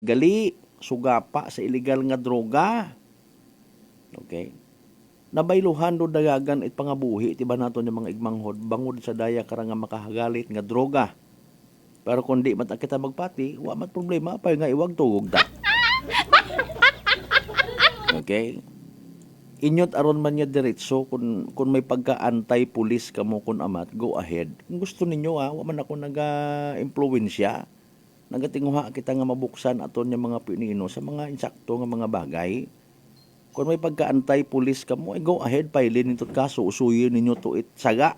gali, sugapa sa illegal nga droga. Okay? Nabayluhan do dagagan it pangabuhi iti ba nato yung mga igmanghod bangod sa daya kara nga makahagalit nga droga. Pero kung di mata kita magpati, wa mat problema pa nga iwag tugog da. Okay? Inyot aron man niya diretso kung may pagka-antay pulis kamo kun amat, go ahead. Kung gusto ninyo wa man ako naga-impluwensya. Nagatinguha kita nga mabuksan aton yung mga pinino sa mga insakto nga mga bagay. Kung may pagka-antay pulis kamo, go ahead, pailin nito kaso, usuyin ninyo to saga.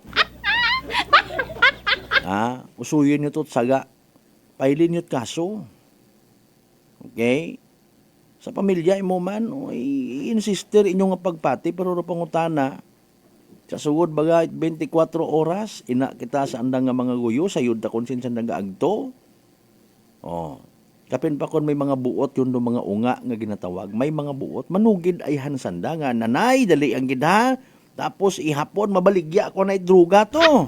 Usuyin nyo to saga. Pailin nyo kaso. Okay? Sa pamilya mo man, i-insister inyo nga pagpati, pero pangutana, sa sugod baga 24 oras, ina kita sa andang nga mga guyo, sayod ta kung sinsan nagaagto. Kapin pa kon may mga buot yun do mga unga nga ginatawag, may mga buot, manugid ay hansanda nga, nanay, dali ang gida, tapos ihapon, mabaligya ko na idruga to.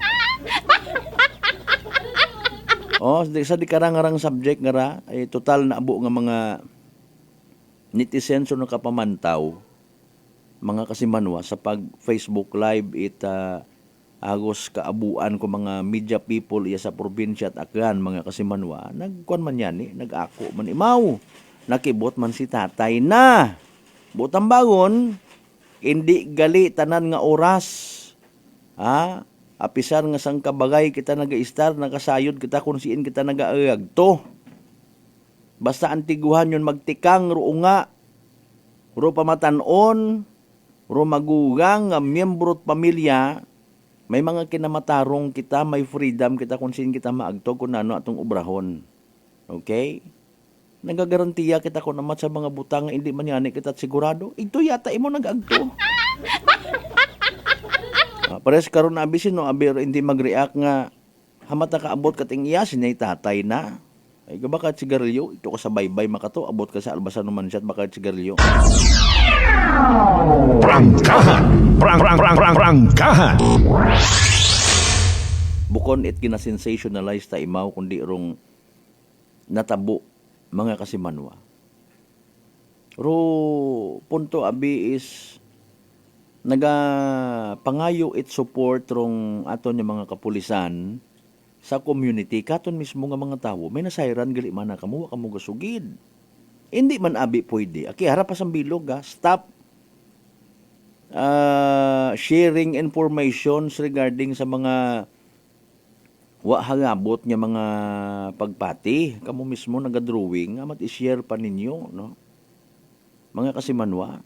Sa di karang-arang subject nga ra, ay total na abo nga mga netizen so nakapamantaw mga kasimanwa sa pag Facebook live agos kaabuan ko mga media people iya sa probinsya at akgan mga kasimanwa nagkuan man yan nag-ako man imaw nakibot man si tatay na butang bagon hindi gali tanan nga oras apisar nga sang kabagay kita naga-star nakasayod kita kung siin kita nagaagto. Basta antiguhan yun magtikang ro nga, ro pamatanon, ro magugang, miyembro at pamilya, may mga kinamatarong kita, may freedom kita kung sin kita maagto kung ano atong obrahon. Okay? Nagagarantiya kita kung naman sa mga butang hindi man yan kita sigurado, ito yata imo nag-agto. Pares karon na abisin no, aber hindi mag-react nga, hamata kaabot kating iya, sinay tatay na. Ay baka sigarilyo, ito ko sa baybay makato, abot ka sa albasan naman siya, baka sigarilyo. Prangkahan! Prangkahan! Bukon it gina-sensationalize ta imaw kundi rong natabo mga kasimanwa. Ro punto abi is pangayo it support rong aton yung mga kapulisan sa community, katon mismo nga mga tawo, may nasayran gali man na kamo gasugid. Hindi man abi pwede. Aki, harap pa sa bilog stop sharing informations regarding sa mga hangabot nga mga pagpati. Kamo mismo nagadrawing, amat i-share pa ninyo, no? Mga kasimanwa,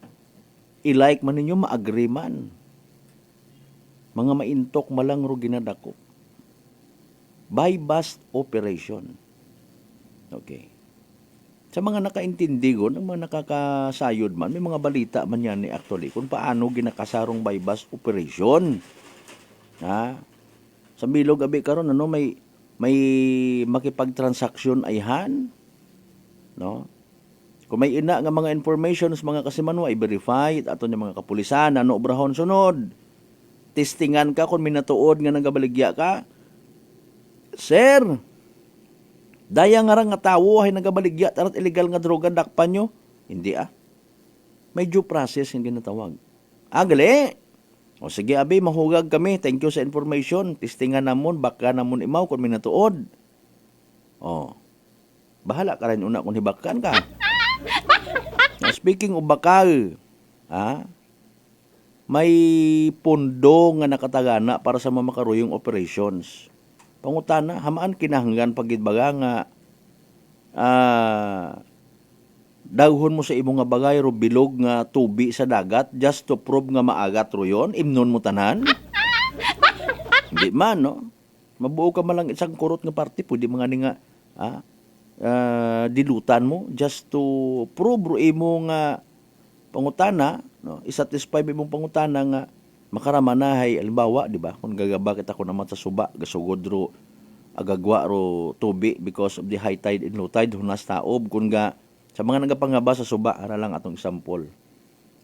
i-like man ninyo, ma-agree man. Mga maintok malang ro ginadako. By bust operation. Okay. Sa mga nakaintindi ko, ng mga nakakasayod man, may mga balita man yan actually kung paano ginakasarong by bust operation. Sa bilog abi karon may makipagtransaksyon ayhan, no? Kung may ina nga mga informations mga kasimanwa i-verify aton yung mga kapulisan ano obrahon sunod. Testingan ka kung minatuod nga nagabaligya ka. Sir, daya nga nga tawo ay nagabaligya tarat illegal nga droga dakpan nyo. Hindi May due process yung ginatawag. Gali. O sige abi, mahugag kami. Thank you sa information. Testingan namon, baka namon imaw kung minatuod. Bahala ka rin una kung hibakan ka. Now, speaking of bakal, may pondo nga nakatagana para sa mamakaruyong operations. Pangutana, hamaan kinahanggan pagidbaga nga daghon mo sa imong nga bagay ro bilog nga tubi sa dagat just to prove nga maagat ro yon, imnon mo tanan. Hindi man, no? Mabuo ka man lang isang kurot nga party, pwede mga ni nga dilutan mo just to prove ro imo nga pangutana, no? Isatisfy imong pangutana nga makaramanahay alimbawa, di ba? Kung gagaba kita ko naman sa suba, gasugod ro agagwa ro tubi because of the high tide and low tide hunas taob kun ga sa mga nagapangaba sa suba ara lang atong example.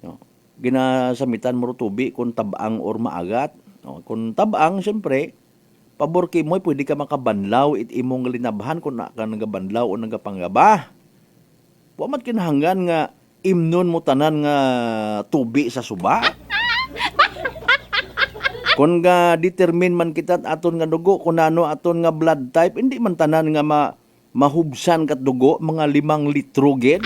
No? Ginasamitan mo ro tubi kung tabang or maagat. No? Kung tabang, syempre, pabor kay mo pwede ka makabanlaw it imong linabhan kung na ka nagabanlaw o nagapangaba. Wa man kinahanglan nga imnon mo tanan nga tubi sa suba. Kung nga determine man kita aton nga dugo, kung ano aton nga blood type, hindi man tanan nga mahubsan kat dugo, mga 5 litro gid.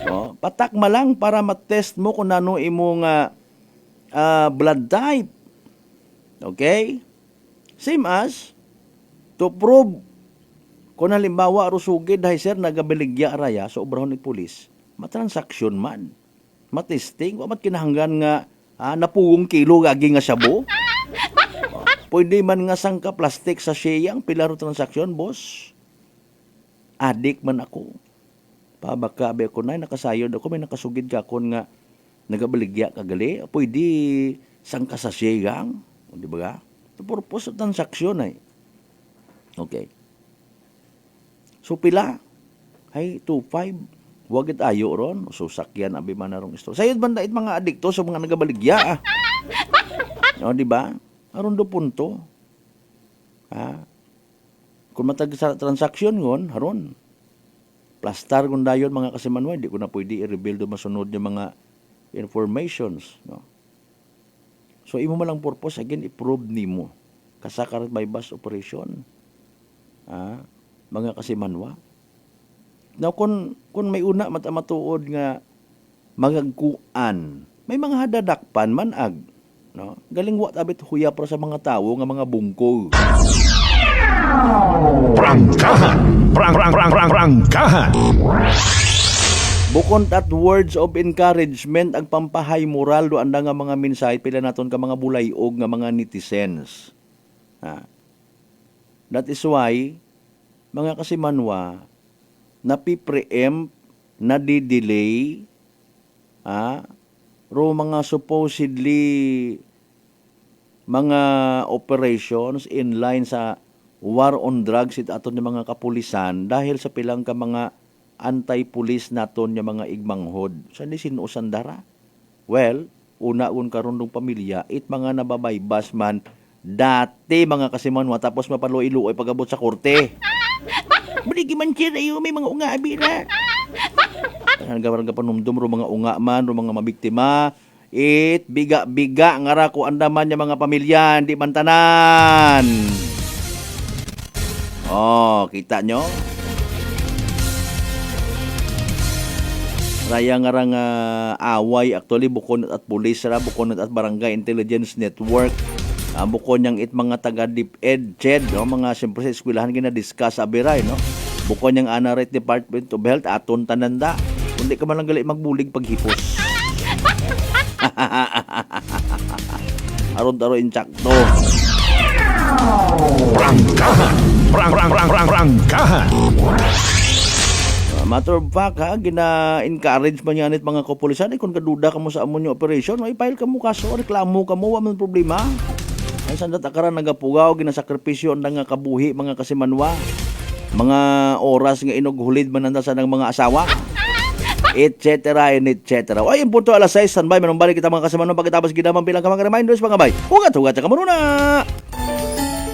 Oh, patakma lang para matest mo kung ano imo nga blood type. Okay? Same as to prove kung halimbawa rusugid hay sir nagabaligya raya sa obrahon ni pulis, matransaksyon man, matesting, wa mat kinahanglan nga napugong kilo gagi nga sabo. Pwede man nga sangka plastic sa siyang pilaro transaksyon, boss. Adik man ako. Pabakabi ako na, nakasayod ako, may nakasugid ka kon nga nagabaligya kagali. Pwede sangka sa siyang, di ba ga? The purpose of transaksyon ay. Okay. So pila? Ay, 2.5. Huwag it ayo ron. So sakyan abi man narong isto. Sayod banda it mga adikto sa mga nagabaligya. O, di ba? Aron do punto. Kung matag sa transaksyon ngon, haron. Plastar kung dayon mga kasimanwa, di ko na pwede i-reveal do masunod yung mga informations. No? So, imo malang purpose, again, i-prove nimo. Kasakarat by bus operation. Mga kasimanwa. Now, kung may una matuod nga magagkuan, may mga hadadakpan manag. No? Galing wat abit huya para sa mga tao nga mga bungko. Prangkahan! Prangkahan! Bukod at words of encouragement, ang pampahay moral do anda nga mga mensahe pila naton ka mga bulayog nga mga netizens. That is why, mga kasimanwa, napipreempt, nadidelay, ro mga supposedly mga operations in line sa war on drugs it aton ng mga kapulisan dahil sa pilang ka mga anti-police naton ng mga igmanghod. Saan di sinuusan dara? Well, una-un karon ng pamilya, it mga nababaybas man dati mga kasimanwa tapos mapaluiluoy pagabot sa korte. Baligi man siya ayo may mga unga abira. Hanggang panumdum ro mga unga man ro mga mabiktima. It biga-biga nga ra ko andaman yung mga pamilya di man tanan. Oh, kita nyo? Raya nga rang away actually bukon at pulis ra bukon at barangay intelligence network. Bukon yang it mga taga DepEd, CHED, no? Mga siyempre sa eskwelahan gina-discuss abiray, no? Bukon yang Anarate Department of Health, aton tananda. Kundi ka man lang gali magbulig paghipos. Aron-taro insakto. Prangkahan! Prangkahan! Matter of fact, gina-encourage man yan mga kapulisan. Kung kaduda ka mo sa amon yung operation, i-file ka mo kaso, reklamo ka mo, waman problema. Ay sandat akaran nagapugaw ginasakripisyo ang nga kabuhi mga kasimanwa. Mga oras nga inughulid man nanda sa ng mga asawa. etc. and etc. Ay, yung punto alas 6, standby, manumbalik kita mga kasimanwa pagkatapos ginamang bilang ka mga reminders mga bay. Hugat ka muna!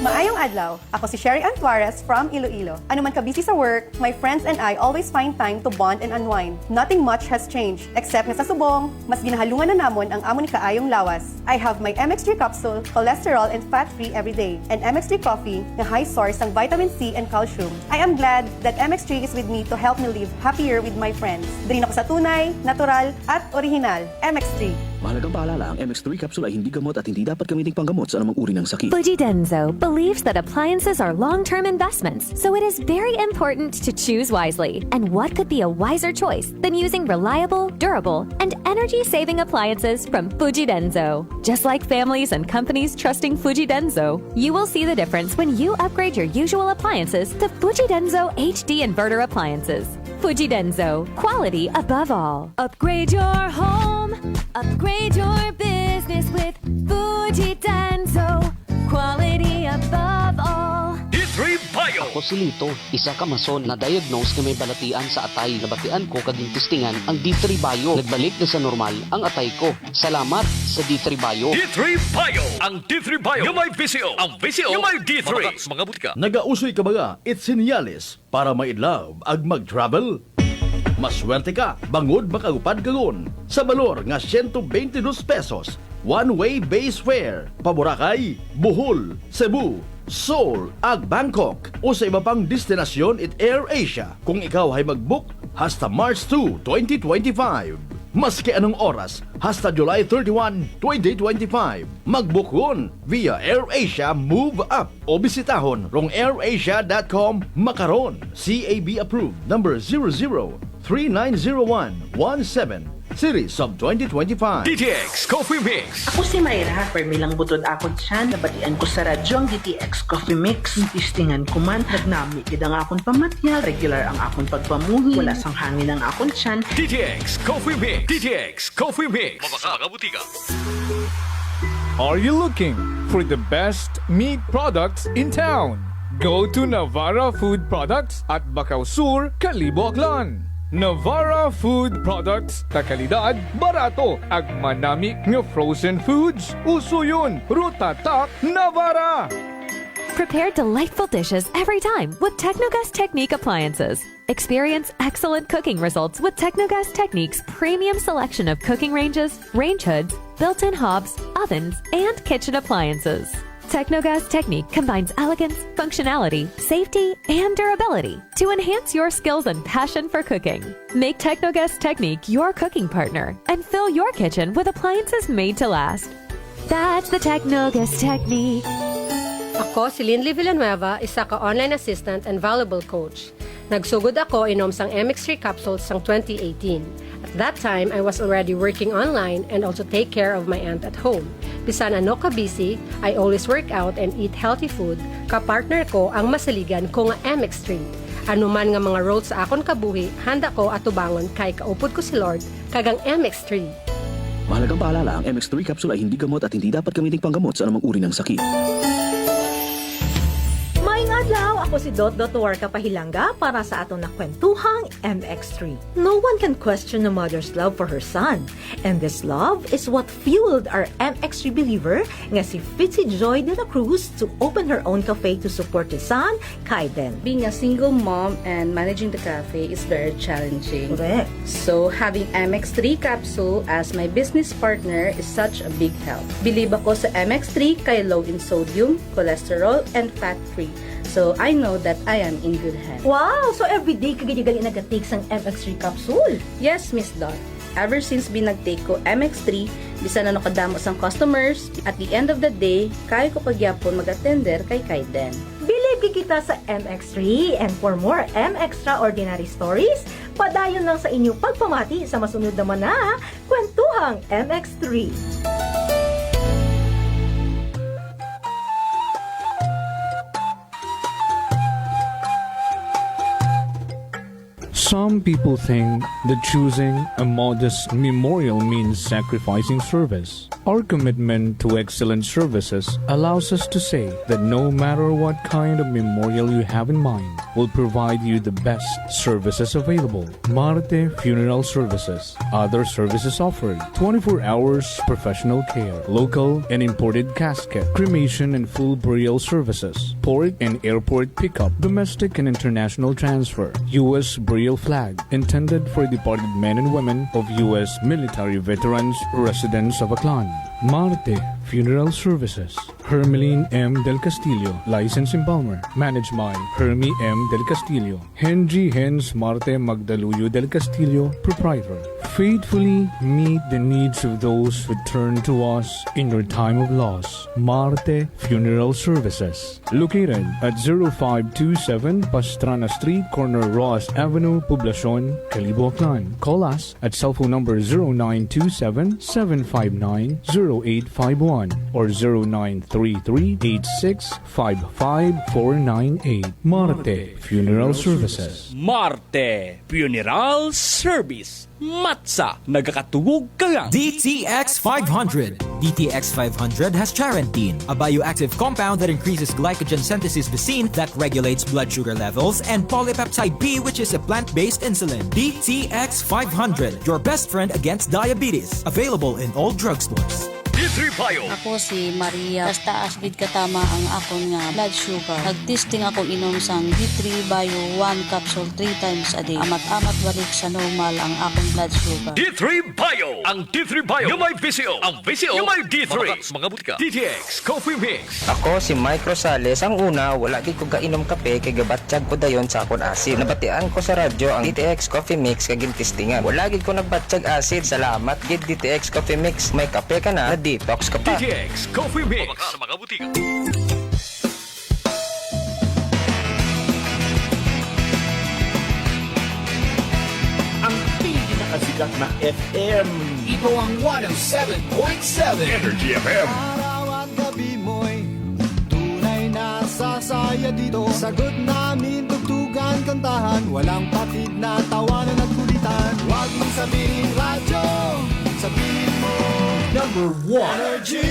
Maayong adlaw. Ako si Sherry Antuarez from Iloilo. Ano man ka busy sa work, my friends and I always find time to bond and unwind. Nothing much has changed, except nga sa subong, mas ginahalungan na namon ang amon kaayong lawas. I have my MX3 capsule, cholesterol and fat-free every day, and MX3 coffee na high source ng vitamin C and calcium. I am glad that MX3 is with me to help me live happier with my friends. Drin ako sa tunay, natural, at original. MX3. Mahalagang paalala, ang MX3 capsule ay hindi gamot at hindi dapat gamiting panggamot sa anumang uri ng sakit. Fujidenzo believes that appliances are long-term investments, so it is very important to choose wisely. And what could be a wiser choice than using reliable, durable, and energy-saving appliances from Fujidenzo? Just like families and companies trusting Fujidenzo, you will see the difference when you upgrade your usual appliances to Fujidenzo HD inverter appliances. Fujidenzo, quality above all. Upgrade your home, upgrade your business with Fujidenzo, quality above all. D3 Bio! Ako si Lito, isa ka mason na diagnose na may balatian sa atay. Nabatian ko kaging testingan ang D3 Bio. Nagbalik na sa normal ang atay ko. Salamat sa D3 Bio. D3 Bio! Ang D3 Bio yung may VCO. Ang VCO yung may D3. Mga butika. Nagausoy ka ba it's senyales para maidlove ag mag-travel? Maswerte ka, bangod makagupad kagon. Sa balor nga 122 pesos, one-way base fare. Paboracay, Bohol, Cebu, Seoul, ag Bangkok o sa iba pang destinasyon it Air Asia kung ikaw ay mag-book hasta March 2, 2025. Maski anong oras, hasta July 31, 2025. Mag-book yun via AirAsia Move Up o bisitahon rong airasia.com makaron. CAB approved number 00390117 series of 2025. DTX Coffee Mix. Ako si Mayra, permilang butod ako dyan. Nabatian ko sa radyo ang DTX Coffee Mix. Tistingan ko man, nagnami kidang akong pamatyal. Regular ang akong pagpamuhi. Wala sang hangin ang akong tiyan. DTX Coffee Mix. DTX Coffee Mix. Mga butika. Are you looking for the best meat products in town? Go to Navara Food Products at Bacau Sur, Calibo, Aklan. Navara Food Products, takalidad, barato, ag manami nga frozen foods, uso yun, Rutatak, Navara! Prepare delightful dishes every time with Technogas Technique appliances. Experience excellent cooking results with Technogas Technique's premium selection of cooking ranges, range hoods, built-in hobs, ovens, and kitchen appliances. Technogas Technique combines elegance, functionality, safety, and durability to enhance your skills and passion for cooking. Make Technogas Technique your cooking partner and fill your kitchen with appliances made to last. That's the Technogas Technique. Ako si Linley Villanueva, isa ka online assistant and valuable coach. Nagsugod ako inom sang MX3 capsules sang 2018. At that time, I was already working online and also take care of my aunt at home. Bisan ano ka busy, I always work out and eat healthy food. Kapartner ko ang masaligan ko nga MX3. Ano man nga mga roles sa akon kabuhi, handa ko atubangon kay kaupod ko si Lord kagang MX3. Mahalagang paalala, ang MX3 capsule ay hindi gamot at hindi dapat gamitin panggamot sa anumang uri ng sakit. Adlaw, ako si Dot Warka Pahilanga para sa atong nakwentuhang MX3. No one can question a mother's love for her son. And this love is what fueled our MX3 believer nga si Fitzy Joy de la Cruz to open her own cafe to support his son, Kaiden. Being a single mom and managing the cafe is very challenging. Correct. So having MX3 capsule as my business partner is such a big help. Believe ako sa MX3 kay low in sodium, cholesterol, and fat-free. So, I know that I am in good hands. Wow! So, everyday kagidigali nag-take sang MX3 capsule? Yes, Miss Dot. Ever since binag-take ko MX3, bisan na nakadamo sang customers, at the end of the day, kaya ko pagyapon mag-attender kay Kaiden. Believe kita sa MX3 and for more MXtraordinary stories, padayon lang sa inyong pagpamati sa masunod naman na Kwentuhang MX3. Some people think that choosing a modest memorial means sacrificing service. Our commitment to excellent services allows us to say that no matter what kind of memorial you have in mind, we'll provide you the best services available. Marte Funeral Services. Other services offered: 24 hours professional care, local and imported casket, cremation and full burial services, port and airport pickup, domestic and international transfer, U.S. burial flag, intended for departed men and women of U.S. military veterans residents of Aklan. Marte Funeral Services. Hermeline M. Del Castillo, License Embalmer. Managed by Hermie M. Del Castillo. Henry Hens Marte Magdaluyo Del Castillo, Proprietor. Faithfully meet the needs of those who turn to us in your time of loss. Marte Funeral Services. Located at 0527 Pastrana Street, corner Ross Avenue, Poblacion, Calibo, Aklan. Call us at cell phone number 0927-759-0851 or 0933-8655-498. Marte Funeral Services. Marte Funeral Service. Matsa, nagakatugog ka lang. DTX 500. DTX 500 has Charantine, a bioactive compound that increases glycogen synthesis vacine that regulates blood sugar levels, and polypeptide B, which is a plant-based insulin. DTX 500, your best friend against diabetes. Available in all drugstores. D3 Bio. Ako si Maria. Taas gid katama ang akon nga blood sugar. Nagtesting ako inom sang D3 Bio 1 capsule 3 times a day. Amat-amat balik sa normal ang akong blood sugar. D3 Bio. Ang D3 Bio yung may VCO. Ang VCO yung may D3. Mga butika. DTX Coffee Mix. Ako si Mike Rosales. Ang una, wala gid ko kainom kape kay gabatsyag ko dayon sa akon acid. Nabatian ko sa radyo ang DTX Coffee Mix kay gintistingan. Wala gid ko nagbatsyag acid. Salamat gid DTX Coffee Mix. May kape ka na detox ka pa. DTX Coffee Mix. Sa mga butika. Ang pinakasikat na FM. Ito ang 107.7 Energy FM. Araw at gabi mo'y tunay na sasaya dito. Sagot namin, tugtugan, kantahan. Walang patid na tawanan at kulitan. Huwag mong sabihin radyo, sabihin mo Number 1 Energy.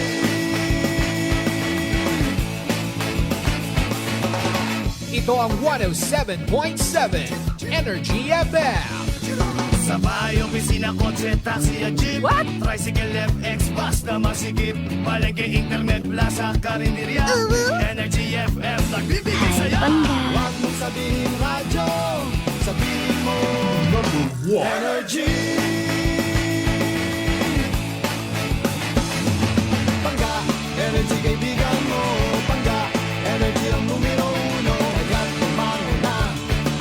Ito ang 107.7 Energy FM. Sa bahay, opisina, kotse, taxi at jeep. What? Tricycle, FX, basta masikip. Palengke, internet, plaza, karinderya. Energy FM, nagbibigay saya. Huwag mong sabihin radyo, sabihin mo Number 1 Energy. Pangga, energy kaibigan mo. Pangga, energy ang numero 1. Kaya't tumango na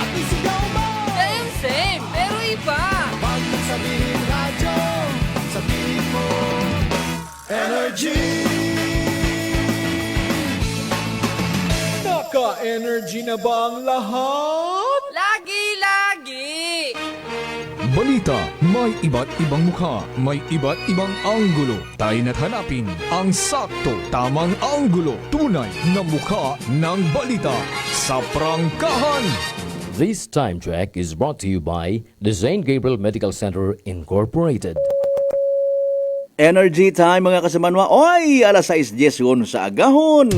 at isigaw mo. Same, pero iba. Huwag mong sabihin radyo, sabihin mo Energy. Naka-energy na ba ang lahat? Lagi! Balita, may iba't ibang mukha, may iba't ibang anggulo. Tayo na't hanapin ang sakto, tamang anggulo, tunay na mukha ng balita sa prangkahan. This time check is brought to you by the St. Gabriel Medical Center Incorporated. Energy time mga kasamanwa. Oy, alas 6:10 sa agahon.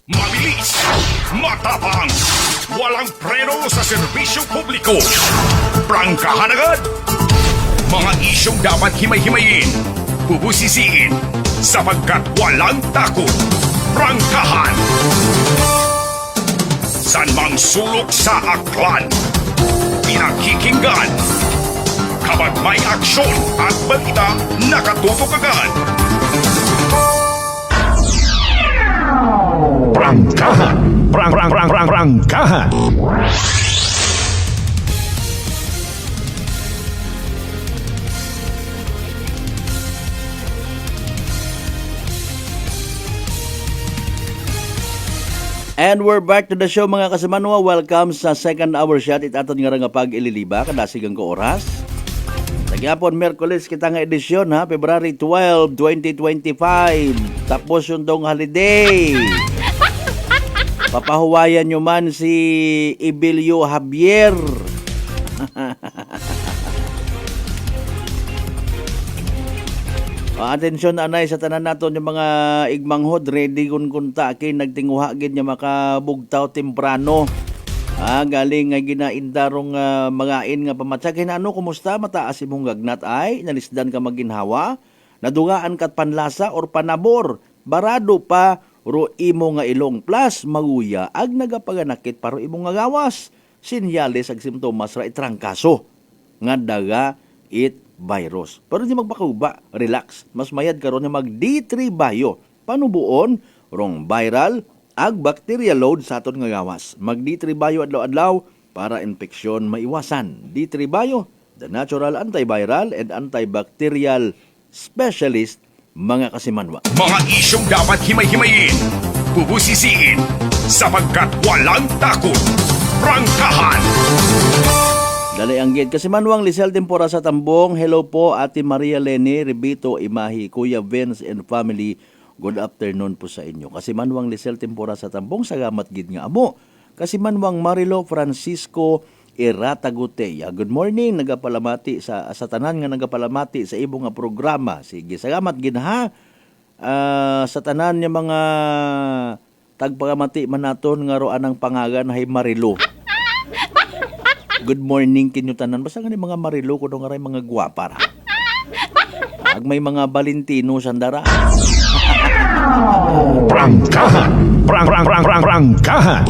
Mabilis, matapang, walang preno sa serbisyo publiko. Prangkahan agad. Mga isyong dapat himay-himayin, bubusisiin, sapagkat walang takot. Prangkahan. San mang sulok sa aklan, pinakikinggan. Kapag may aksyon at balita, nakatutok agad. Prangkahan. Prangkahan. And we're back to the show mga kasamanwa. Welcome sa second hour shot. Itaton nga nga pag-ililiba. Kadasigang ko oras. Nagyapon, Merkulis kita nga edisyon ha. February 12, 2025. Tapos yung dong holiday. Papahuwayan nyo man si Ibilio Javier. Atensyon anay sa tanan naton yung mga igmanghod ready kun kunta kay nagtinguha gid nya makabugtaw temprano. Galing nga ginaindarong mangain nga pamatsag ano kumusta mataas imong gagnat ay nalisdan ka maginhawa nadugaan kat panlasa or panabor barado pa ro imo nga ilong plus maguya ag nagapaganakit paro imo nga gawas sinyales ag simptomas ra itrangkaso nga daga it virus. Pero di magpakuba, relax. Mas mayad karon nga mag D3 Bio. Panubuon rong viral ag bacterial load sa aton nga gawas. Mag D3 Bio adlaw-adlaw para infeksyon maiwasan. D3 Bio, the natural antiviral and antibacterial specialist mga kasimanwa. Mga isyong dapat himay-himayin, bubusisiin, sapagkat walang takot. Prangkahan. Dali ang gid kasi manuang Lisel Tempora sa Tambong. Hello po Ate Maria Lene Ribito Imahi, Kuya Vince and family. Good afternoon po sa inyo. Kasi manuang Lisel Tempora sa Tambong sagamat gid nga amo. Kasi manuang Marilo Francisco Irataguteya. Good morning, nagapalamati sa tanan nga nagapalamati sa ibong nga programa. Sige, sagamat gid ha. Sa tanan nga mga tagpagamati man naton nga roan ang pangagan hay Marilo. Good morning kinyo tanan. Basta nga ni mga Marilo kuno nga ray mga gwapa ra. Ag may mga Valentino sandara. Prangkahan! Prangkahan!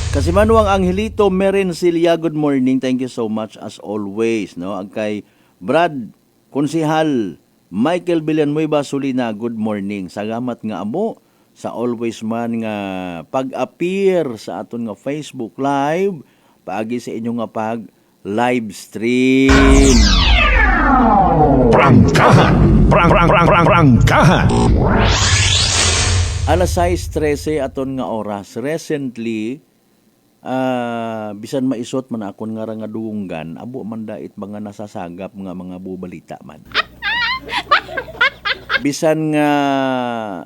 Kasi manuang Angelito Merencilia, good morning. Thank you so much as always. No? Ag kay Brad Konsihal Michael Villanueva Sulina, good morning. Salamat nga amo sa always man nga pag-appear sa aton nga Facebook Live, paagi sa inyo nga pag live stream. Prangkahan! Prangkahan! Alas 6:13 aton nga oras. Recently, bisan maisot man akon nga nga duunggan, abo man dait mga nasasagap nga mga bubalita man. Bisan nga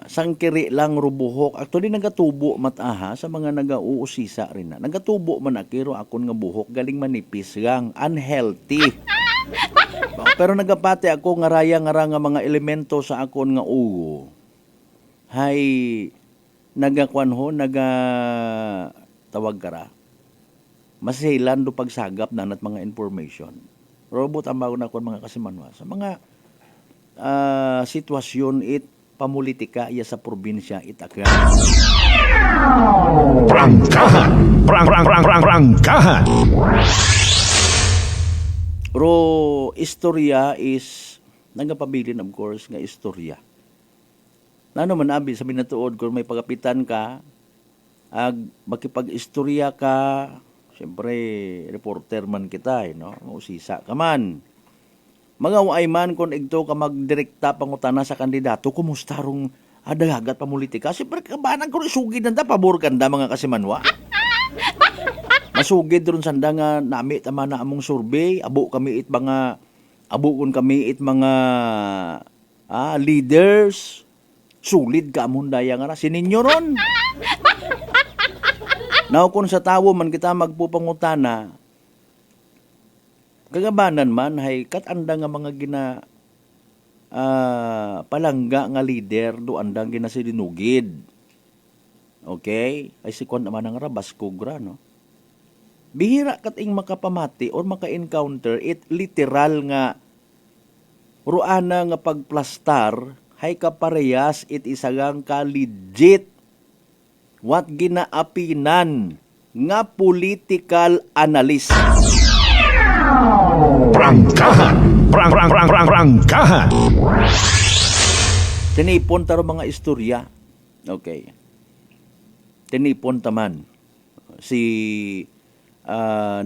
sangkiri lang rubuhok, actually nagatubo mataha sa mga nagauusisa rin na. Nagatubo man akiro akon nga buhok, galing manipis gang, unhealthy. Pero nagapate ako nga raya nga mga elemento sa akon nga ugo. Hay nagakwan ho, tawag kara. Masilan do pagsagap na nat mga information. Robot ang bago na akon mga kasimanwa. Sa mga sitwasyon it pamulitika iya sa probinsya itaga. Prangkahan! Prangkahan! Ro istorya is nagapabilin of course nga istorya. Nano man abi sa binatuod kung may pagapitan ka ag makipag-istorya ka, siyempre reporter man kita no, mausisa ka man. Magaway man kung igto ka magdirekta pangutana sa kandidato, kumusta rong adagat pamulitika? Siyempre kabanan ko sugid nanda, pabor kanda mga kasimanwa. Masugid ron sanda nga nami tama na among survey, abo kami it mga leaders. Sulid ka among daya nga ra sininyo ron. Now kung sa tawo man kita magpupangutana, kagabanan man hay katanda nga mga palangga nga leader do andang ginasidinugid. Okay? Ay si kon naman nga rabas kugra no. Bihira kating makapamati or maka-encounter it literal nga ruana nga pagplastar hay kaparehas it isagang ka legit what ginaapinan nga political analyst. Prangkahan! Prangkahan! Tinipon taro mga istorya. Okay. Tinipon taman. Si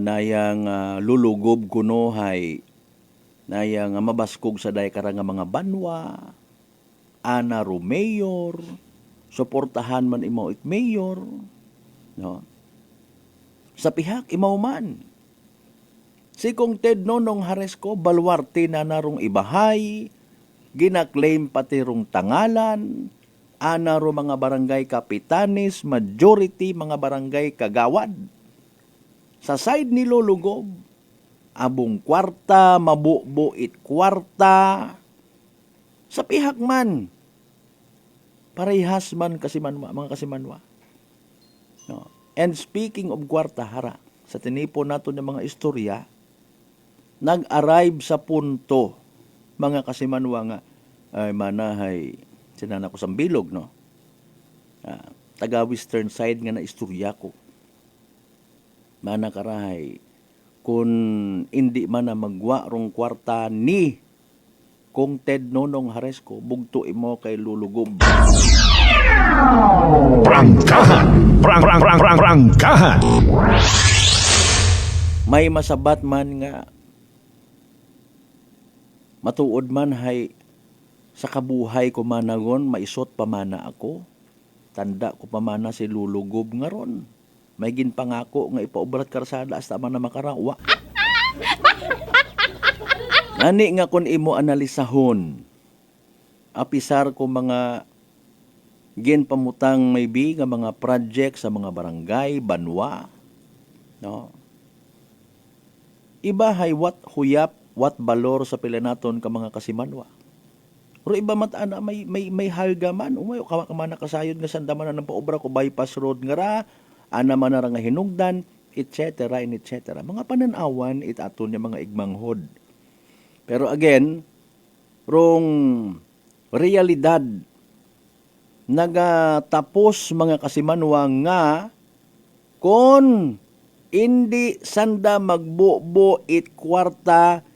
nayang lulugob kuno hay nayang mabaskog sa day karang mga banwa, ana ro mayor, suportahan man imo it mayor, no? Sa pihak imaw man. Si Kong Ted Nonong Haresco, balwarte na narong ibahay, ginaklaim pati rong tangalan, ana ro mga barangay kapitanes, majority mga barangay kagawad. Sa side ni Lulugob, abong kwarta, mabubuit kwarta. Sa pihak man, parehas man kasimanwa, mga kasimanwa. No. And speaking of kwarta, hara, sa tinipon nato ng mga istorya, nag-arrive sa punto, mga kasimanwa nga, ay manahay, sinana ko sa bilog, no? Taga-western side nga na istorya ko. Mana karahay, kung hindi man na magwa rong kwarta ni Kong Ted Nonong Haresco, bugto imo kay Lulugob. Prangkahan! Prangkahan! May masabat man nga matuod man hay sa kabuhay ko managon, maisot pamana ako. Tanda ko pamana si Lulugob nga ron. May ginpangako nga ipaubrat karsada hasta man na makarawa. Ngani nga kun imo analisahon, apisar ko mga ginpamutang maybe nga mga project sa mga barangay, banwa, no? Iba hay what huyap, what balor sa pila naton ka mga kasimanwa. Pero iba matana may halga man, umayo ka man nakasayod nga sanda man ng paobra ko bypass road nga ra, ana man na nga hinugdan, etc. and etc. Mga pananawan it aton niya mga igmanghod. Pero again, rong realidad nagatapos mga kasimanwa nga kon hindi sanda magbubo it kwarta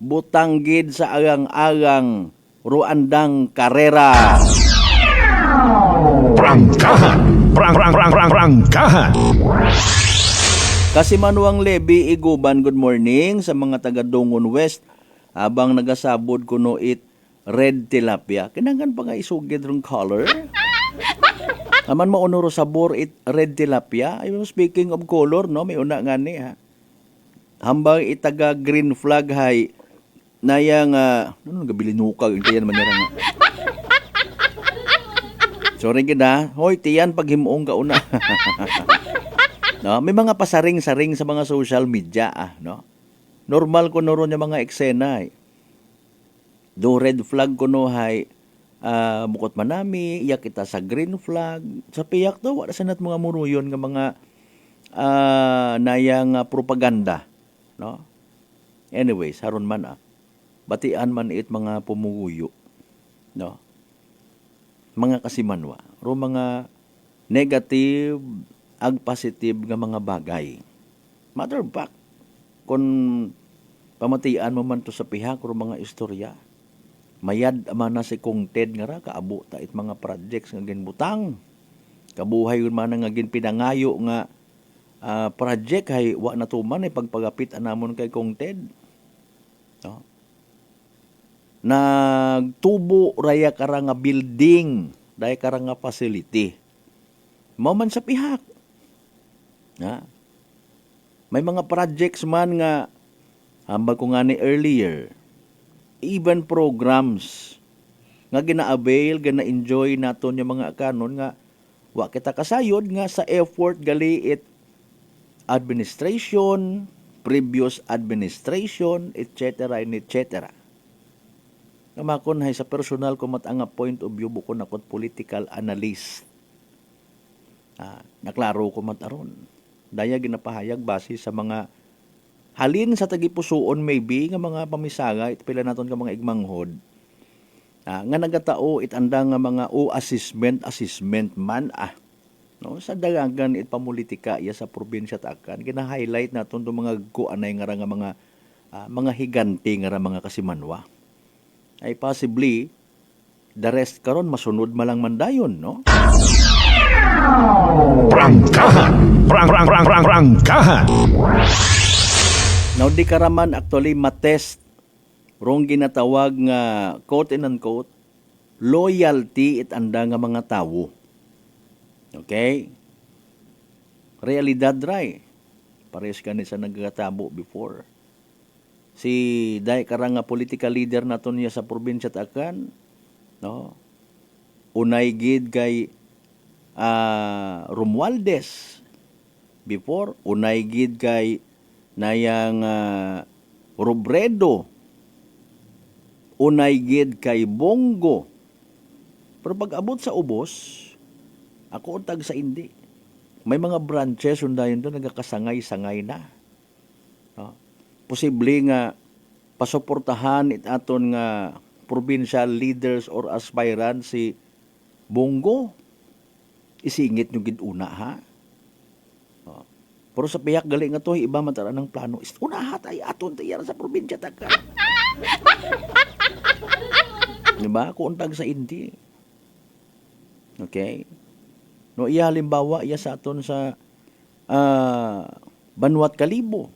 butanggid sa agang-agang ruandang karera. Prangkahan! Prangkahan! Kasi Manuang Levy Iguban, good morning sa mga taga Dongon West. Abang nagasabod ko no it red tilapia. Kinangan pa nga isugid rong color. Aman maunuro sabor it red tilapia. Speaking of color, no, may una nga ni ha. Hambang itaga green flag hay nayang ano gabilinukag tiyan man nga. Sorry gid hoy tiyan pag himuong ka una. No, may mga pasaring-saring sa mga social media no. Normal ko noron yung mga eksena. Do red flag ko no hay mukot manami, iyak kita sa green flag. Sa piyak daw wala sanat mga muruyon nga mga nayang propaganda, no? Anyways, haron man batian man it mga pumuguyo, no? Mga kasimanwa, ro mga negative ag positive nga mga bagay. Matter of fact, kung pamatian mo man to sa pihak ro mga istorya, mayad man na si Kong Ted nga ra kaabo ta it mga projects nga ginbutang. Kabuhay man nga ginpinangayo nga project hay wa na tuman ay pagpagapit anamon kay Kong Ted. No? Nagtubo raya kara nga building, daya kara nga facility. Mao man sa pihak. Ha? May mga projects man nga hambal ko nga ni earlier, even programs nga gina-avail, gina-enjoy naton yung mga kanon nga wa kita kasayod nga sa effort gali it administration, previous administration, etc. and etc. Namakon hay sa personal ko matanga point of view bukod akot political analyst. Naklaro ko mataron. Daya ginapahayag base sa mga halin sa tagipusoon maybe nga mga pamisaga it pila naton ka mga igmanghod. Nga nagatao it anda nga mga assessment man no sa dalagan it pamulitika iya sa probinsya takan gina-highlight naton do mga kuanay nga nga mga higante nga mga kasimanwa. Ay possibly the rest karon masunod malang mandayon, no? Prangkahan! Prangkahan! Now di karaman actually matest rong ginatawag nga quote and unquote loyalty it anda nga mga tawo. Okay? Realidad ray. Pares kani sa nagkatabo before. Si dai karang nga political leader naton niya sa probinsya takan, no? Unay gid kay Romualdez before, unay gid kay nayang Robredo, unay gid kay Bongo. Pero pag abot sa ubos, ako untag sa indi. May mga branches undayon doon nagakasangay-sangay na. No? Posible nga pasuportahan it aton nga provincial leaders or aspirants si Bongo. Isingit nyo gid una ha. Pero sa piyak gali nga to iba man tara ng plano. Una ha tay aton tayar sa probinsya taga. Diba? Kuuntag sa indi. Okay? No iya halimbawa iya sa aton sa Banwat Kalibo.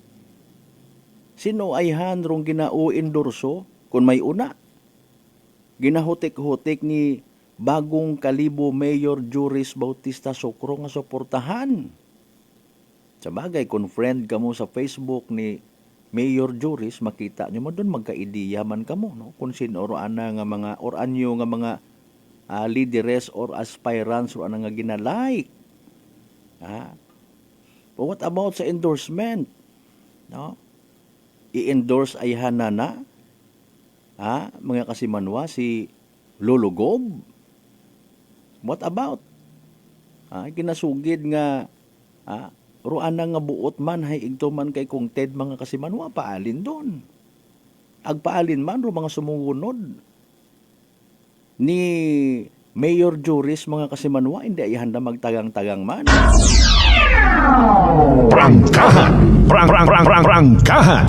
Sino ay hanrong ginao-endorso kung may una? Ginahutik-hutik ni Bagong Kalibo Mayor Juris Bautista Socro nga suportahan. Sa bagay, kung friend ka mo sa Facebook ni Mayor Juris, makita nyo mo doon magka-ideya man ka mo. No? Kung sino or ana nga mga, or anyo nga mga leaderess or aspirants or ana nga ginalike. But what about sa endorsement? No? I-endorse ay hanana mga kasimanwa si lulugob? What about? Ginasugid nga ruana nga buot man hay igto man kay kung TED mga kasimanwa paalin doon. Agpaalin man ro mga sumungunod ni Mayor Juris mga kasimanwa hindi ay handa magtagang-tagang man. Prangkahan! Prangkahan!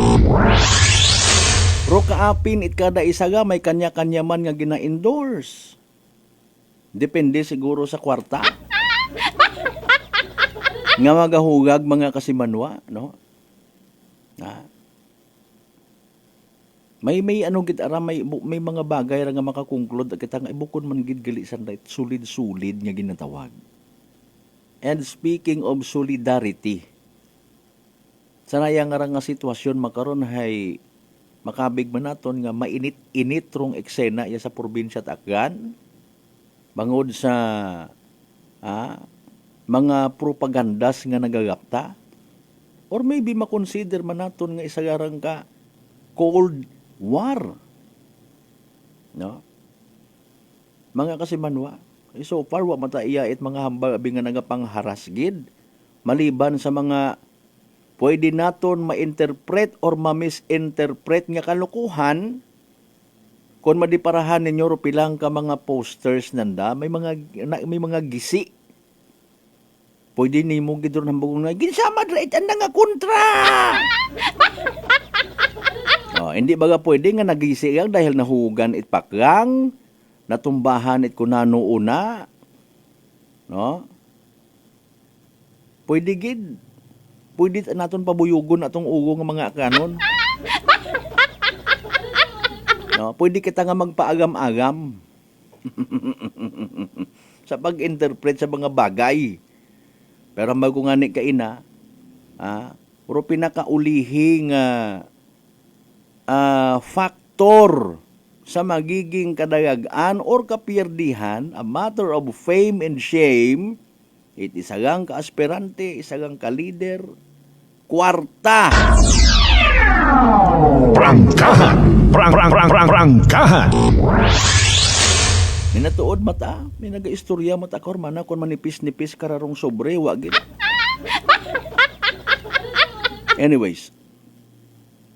Ro kaapin it kada isaga may kanya-kanya man nga gina-endorse. Depende siguro sa kwarta. Nga magahugag mga kasimanwa, no? May ano gid ara may mga bagay ra nga makakonklud kita nga ibukod man gid gali sanday sulid-sulid nga ginatawag. And speaking of solidarity, sanaya nga nga sitwasyon makaron hay makabig man naton nga mainit-init rong eksena ya sa probinsya Tacgan bangod sa mga propagandas nga nagagapta or maybe makonsider man naton nga isagarang ka Cold War. No? Mga kasimanwa, so far wa mata iya it mga hambal abi nga nagapangharas gid maliban sa mga pwede naton ma-interpret or ma-misinterpret nga kalukuhan kung madiparahan ninyo ro pilang ka mga posters nanda may mga gisi. Pwede nimo gid ron hambugong nga ginsama dra anda nga kontra. Hindi baga pwede nga nagisi ang dahil nahugan it pakrang natumbahan it kunano una. No? Pwede gid. Pwede naton pabuyugon atong ugo nga mga kanon. No, pwede kita nga magpaagam-agam. Sa pag-interpret sa mga bagay. Pero bago nga ni kaina, puro pinakaulihing factor sa magiging kadayagan or kapierdihan, a matter of fame and shame, it isagang ka-aspirante, isagang ka-leader, kwarta. Prangkahan! Prangkahan! Minatuod mata, may naga-istorya mata kormana kung manipis-nipis kararong sobre, wagin. Anyways,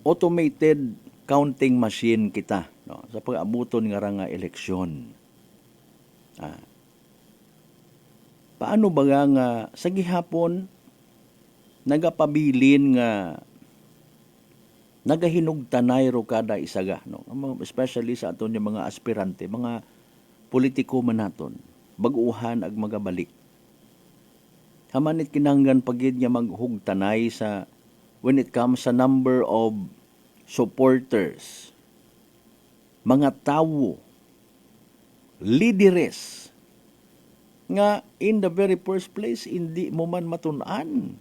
automated counting machine kita, no, sa pag-abuton nga eleksyon. Paano ba nga sa gihapon nagapabilin nga nagahinugtanay ro kada isaga, no, especially sa aton yung mga aspirante, mga politiko man naton, baguhan ag magabalik. Hamanit kinanggan pagid nga maghugtanay sa when it comes sa number of supporters, mga tawo, leaderes, nga in the very first place, hindi mo man matun-an.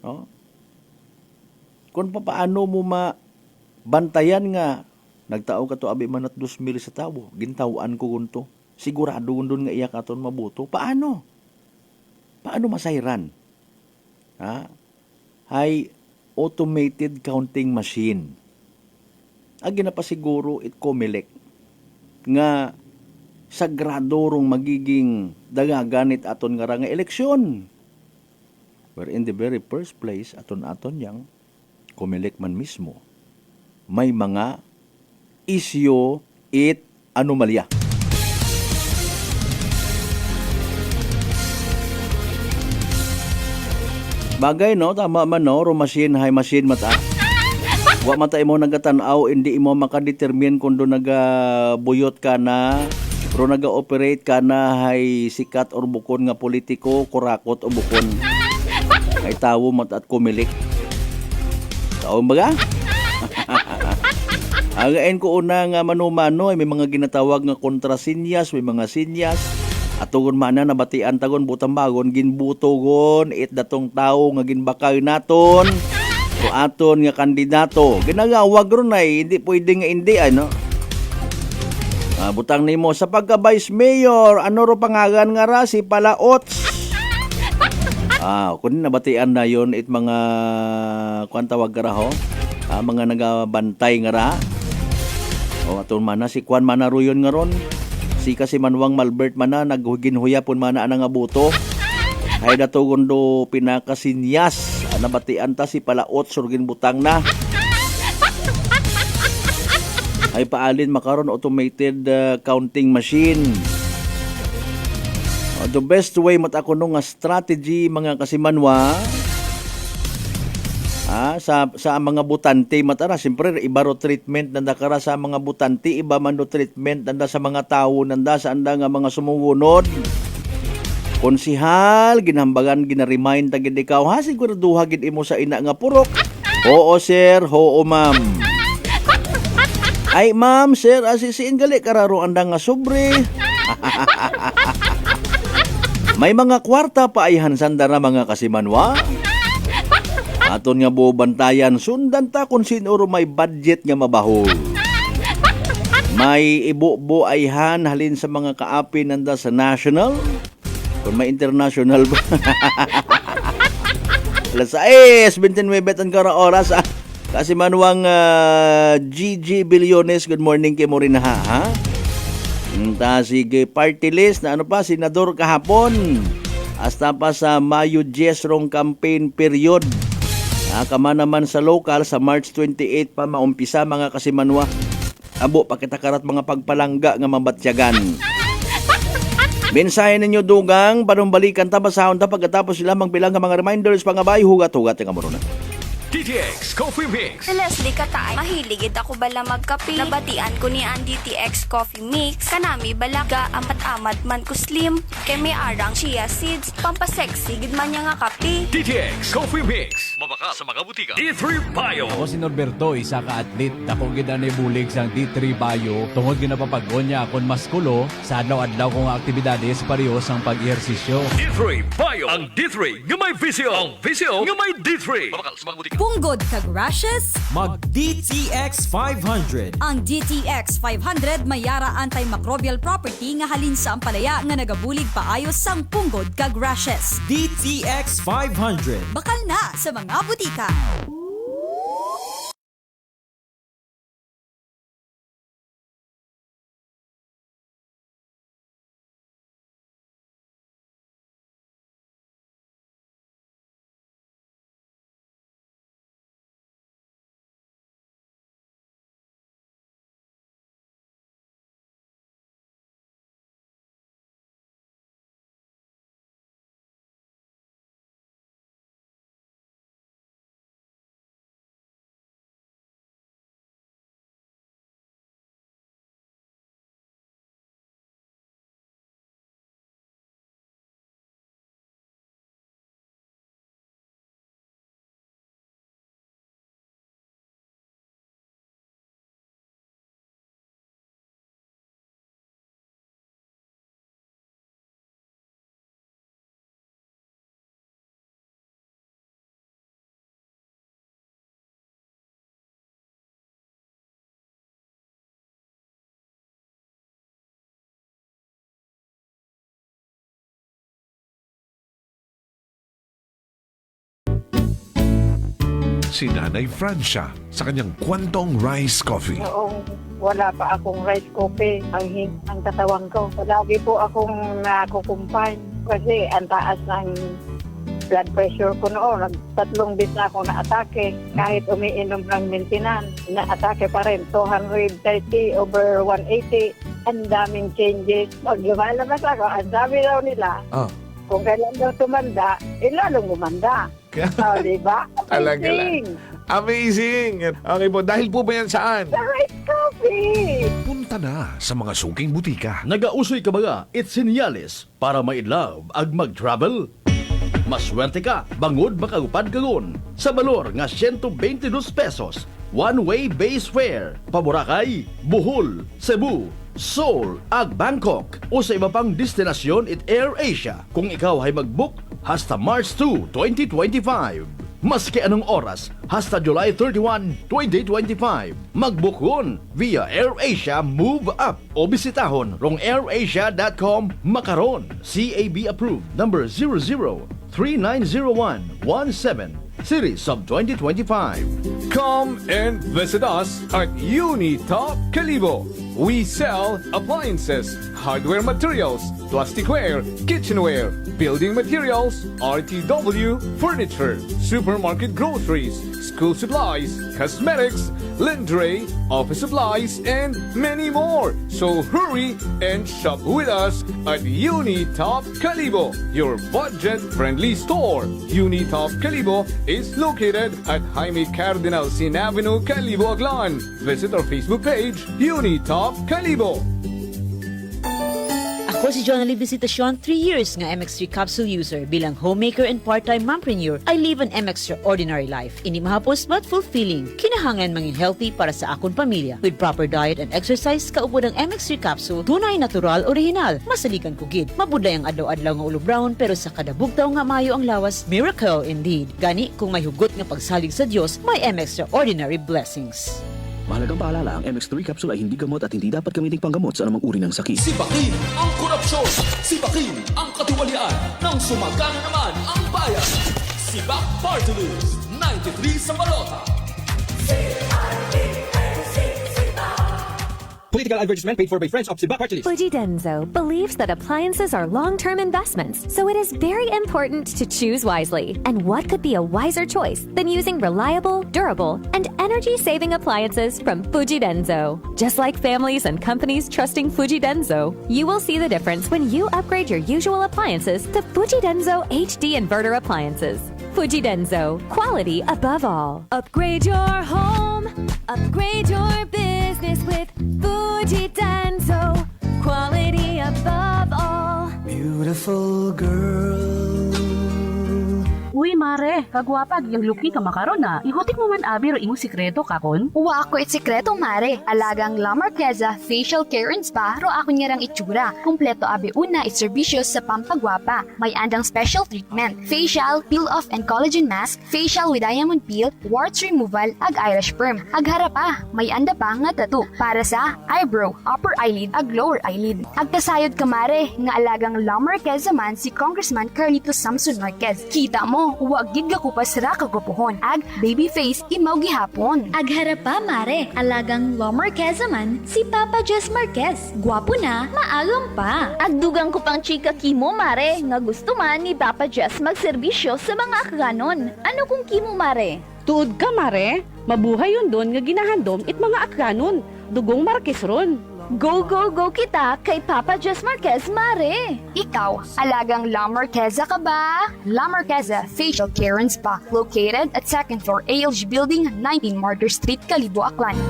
No? Kung paano mo mabantayan nga, nagtao ka to, abi man at 2,000 sa tawo, gintawan ko gunto, sigurado gundon nga iya katon mabuto. Paano? Paano masayran? Hay automated counting machine. Agi na pa siguro it COMELEC nga sagrado rong magiging dagaganit aton nga nga eleksyon. Where in the very first place, aton yang COMELEC man mismo, may mga isyo it anomalya. Bagay no, tama man no, ro machine mata. Wa mata imo nagatanaw, hindi imo makadetermine kung do nagabuyot ka na, ro naga-operate ka na hay sikat or bukon nga politiko, kurakot o bukon. Ay tawo mata at COMELEC. Tao baga? Again ko una nga manumano, may mga ginatawag nga kontrasinyas, may mga sinyas. Atugon mana nabatian tagon butang bagon ginbutogon it datong tao nga ginbakay naton o aton nga kandidato ginagawag ron ay hindi pwede nga hindi ano. Butang nimo sa pagka vice mayor ano ro pangagan nga ra si Palaots. Kun nabatian na yon it mga kuan tawag ra ho, mga nagabantay nga ra o aton mana si Kwan Manaruyon nga ron. Si kasi Manwang Malbert man na nagginhuyapon man na nga buto. Ay natugon do pinakasinyas. Nabatian ta si Palaot surgin butang na. Ay paalin makaron automated counting machine. The best way mat ako nga strategy mga kasimanwa sa mga butante matara siyempre ibaro treatment nanda kara sa mga butante iba man do treatment nanda sa mga tawo nanda sa anda nga mga sumuwunod. Konsihal ginhambagan ginaremind ta gid ikaw ha siguraduha gid imo sa ina nga purok. Oo sir, oo ma'am. Ay ma'am, sir, asisiin gali kararo anda nga sobre. May mga kwarta pa ay hansanda na mga kasimanwa. Aton nga bubantayan, sundan ta kung sino may budget nga mabahol. May ibo-bo ayhan halin sa mga kaapi nanda sa national. Kung may international ba? Alas 6:29 ang kara oras. Kasimanwang GG Bilyones, good morning kay mo rin ha? Ta sige party list na ano pa senador kahapon hasta pa sa Mayo 10 rong campaign period. Kama naman sa local sa March 28 pa maumpisa mga kasimanwa. Abo pakitakarat mga pagpalangga nga mabatyagan. Mensahe ninyo dugang panumbalikan ta basahon ta pagkatapos sila magbilang nga mga reminders pangabay hugat-hugat nga morona. DTX Coffee Mix. Si Leslie Katay, mahiligid ako bala magkape. Nabatian ko ni ang DTX Coffee Mix. Kanami balaga amat-amat man ko slim. Kay may arang chia seeds. Pampasexy, gid man niya nga kape. DTX Coffee Mix. Mabaka sa mga butika. D3 Bio. Ako si Norberto, isa ka atlet. Dako gid ani bulig sang D3 Bio. Tungod gid napapag-on niya akon maskulo sa adlaw-adlaw kong aktibidades pareho sang pag-ehersisyo. D3 Bio. Ang D3 nga may visio. Ang visio nga may D3. Mabaka sa mga butika. Punggod kag rashes? Mag DTX 500. Ang DTX 500 may yara antimicrobial property nga halin sa ampalaya nga nagabulig paayos sang punggod kag rashes. DTX 500. Bakal na sa mga butika. Si Nanay Francia sa kanyang Kwantong Rice Coffee. Noong wala pa akong rice coffee, ang katawan ko. Lagi po akong nakukumpay kasi ang taas ng blood pressure ko noon. 3 beses na ako na-atake. Kahit umiinom ng maintenance, na-atake pa rin. 230/180. Ang daming changes. Pag lumalabas ako, ang sabi daw nila, kung kailan daw tumanda, lalong gumanda. Diba? Amazing! Amazing! Okay po, dahil po ba yan saan? Sa rice coffee! Punta na sa mga suking butika. Nagausoy ka ba it's senyales para maidlove ag mag-travel? Maswerte ka, bangod makagupad kagon sa balor nga 122 pesos. One-way base fare, Paboracay, Bohol, Cebu, Seoul ag Bangkok o sa iba pang destinasyon it AirAsia kung ikaw ay mag-book hasta March 2, 2025. Maski anong oras hasta July 31, 2025. Mag-book yun via AirAsia Move Up o bisitahon rong airasia.com makaron. CAB approved number 00390117 series of 2025. Come and visit us at Unitop Calibo. We sell appliances, hardware materials, plasticware, kitchenware, building materials, RTW, furniture, supermarket groceries, school supplies, cosmetics, lingerie, office supplies, and many more. So hurry and shop with us at Unitop Calibo, your budget-friendly store. Unitop Calibo is located at Jaime Cardinal Sin Avenue, Calibo, Aklan. Visit our Facebook page, Unitop Calibo. Ako si Jonali Visitacion, 3 years nga MX3 capsule user. Bilang homemaker and part-time mompreneur, I live an extraordinary life. Ini mahapos but fulfilling. Kinahangan mangin healthy para sa akong pamilya. With proper diet and exercise, kaupo ng MX3 capsule, tunay natural, original. Masaligan kugid. Mabudlay ang adlaw-adlaw nga ulo brown, pero sa kada bugtaw nga mayo ang lawas, miracle indeed. Gani, kung may hugot nga pagsalig sa Dios, may extraordinary blessings. Mahalagang paalala, ang MX3 capsule ay hindi gamot at hindi dapat gamiting panggamot sa anumang uri ng sakit. Sibakin ang korupsyon! Sibakin ang katiwalian ng sumagana naman ang bayan! Sibak Party List 93 sa balota! Political advertisement paid for by friends of Sibak Party List. Fuji Denso believes that appliances are long-term investments, so it is very important to choose wisely. And what could be a wiser choice than using reliable, durable, and energy-saving appliances from Fuji Denso? Just like families and companies trusting Fuji Denso, you will see the difference when you upgrade your usual appliances to Fuji Denso HD inverter appliances. Fuji Denso, quality above all. Upgrade your home, upgrade your business with Fuji Denso, quality above all. Beautiful girl. Uy, mare, kagwapag yung luki ka makaron na. Ihutik mo man abi ro imong sikreto kakon. Uwa ako it sikreto, mare. Alagang La Marqueza Facial Care and Spa ro ako niyarang itsura. Kompleto abi una it serbisyo sa pampagwapa. May andang special treatment. Facial, peel-off and collagen mask, facial with diamond peel, warts removal, ag eyelash perm. Ag harapa, may anda pa nga tattoo para sa eyebrow, upper eyelid, ag lower eyelid. Ag kasayod ka, mare, nga alagang La Marqueza man si Congressman Carlito Samson Marquez. Kita mo, huwag gid ko pa sira kagupuhon. Ag baby face imaw gihapon. Ag harapa, mare, alagang La Marqueza man si Papa Jess Marquez. Gwapo na, maagam pa. Ag dugang ko pang chika kimo, mare, nga gusto man ni Papa Jess magserbisyo sa mga akganon. Ano kung kimo, mare? Tuod ka, mare. Mabuhay yun doon nga ginahandom it mga akranon. Dugong Marquez ron. Go, go, go kita kay Papa Jess Marquez, mare! Ikaw, alagang La Marqueza ka ba? La Marqueza Facial Care and Spa, located at 2nd floor ALG Building, 19 Martyr Street, Calibo, Aklan.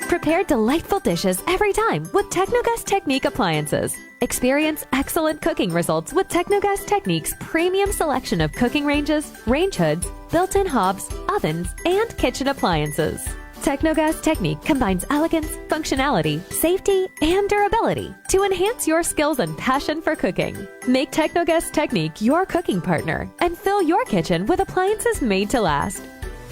Prepare delightful dishes every time with Technogas Technique appliances. Experience excellent cooking results with Technogas Technique's premium selection of cooking ranges, range hoods, built-in hobs, ovens, and kitchen appliances. Technogas Technique combines elegance, functionality, safety, and durability to enhance your skills and passion for cooking. Make Technogas Technique your cooking partner and fill your kitchen with appliances made to last.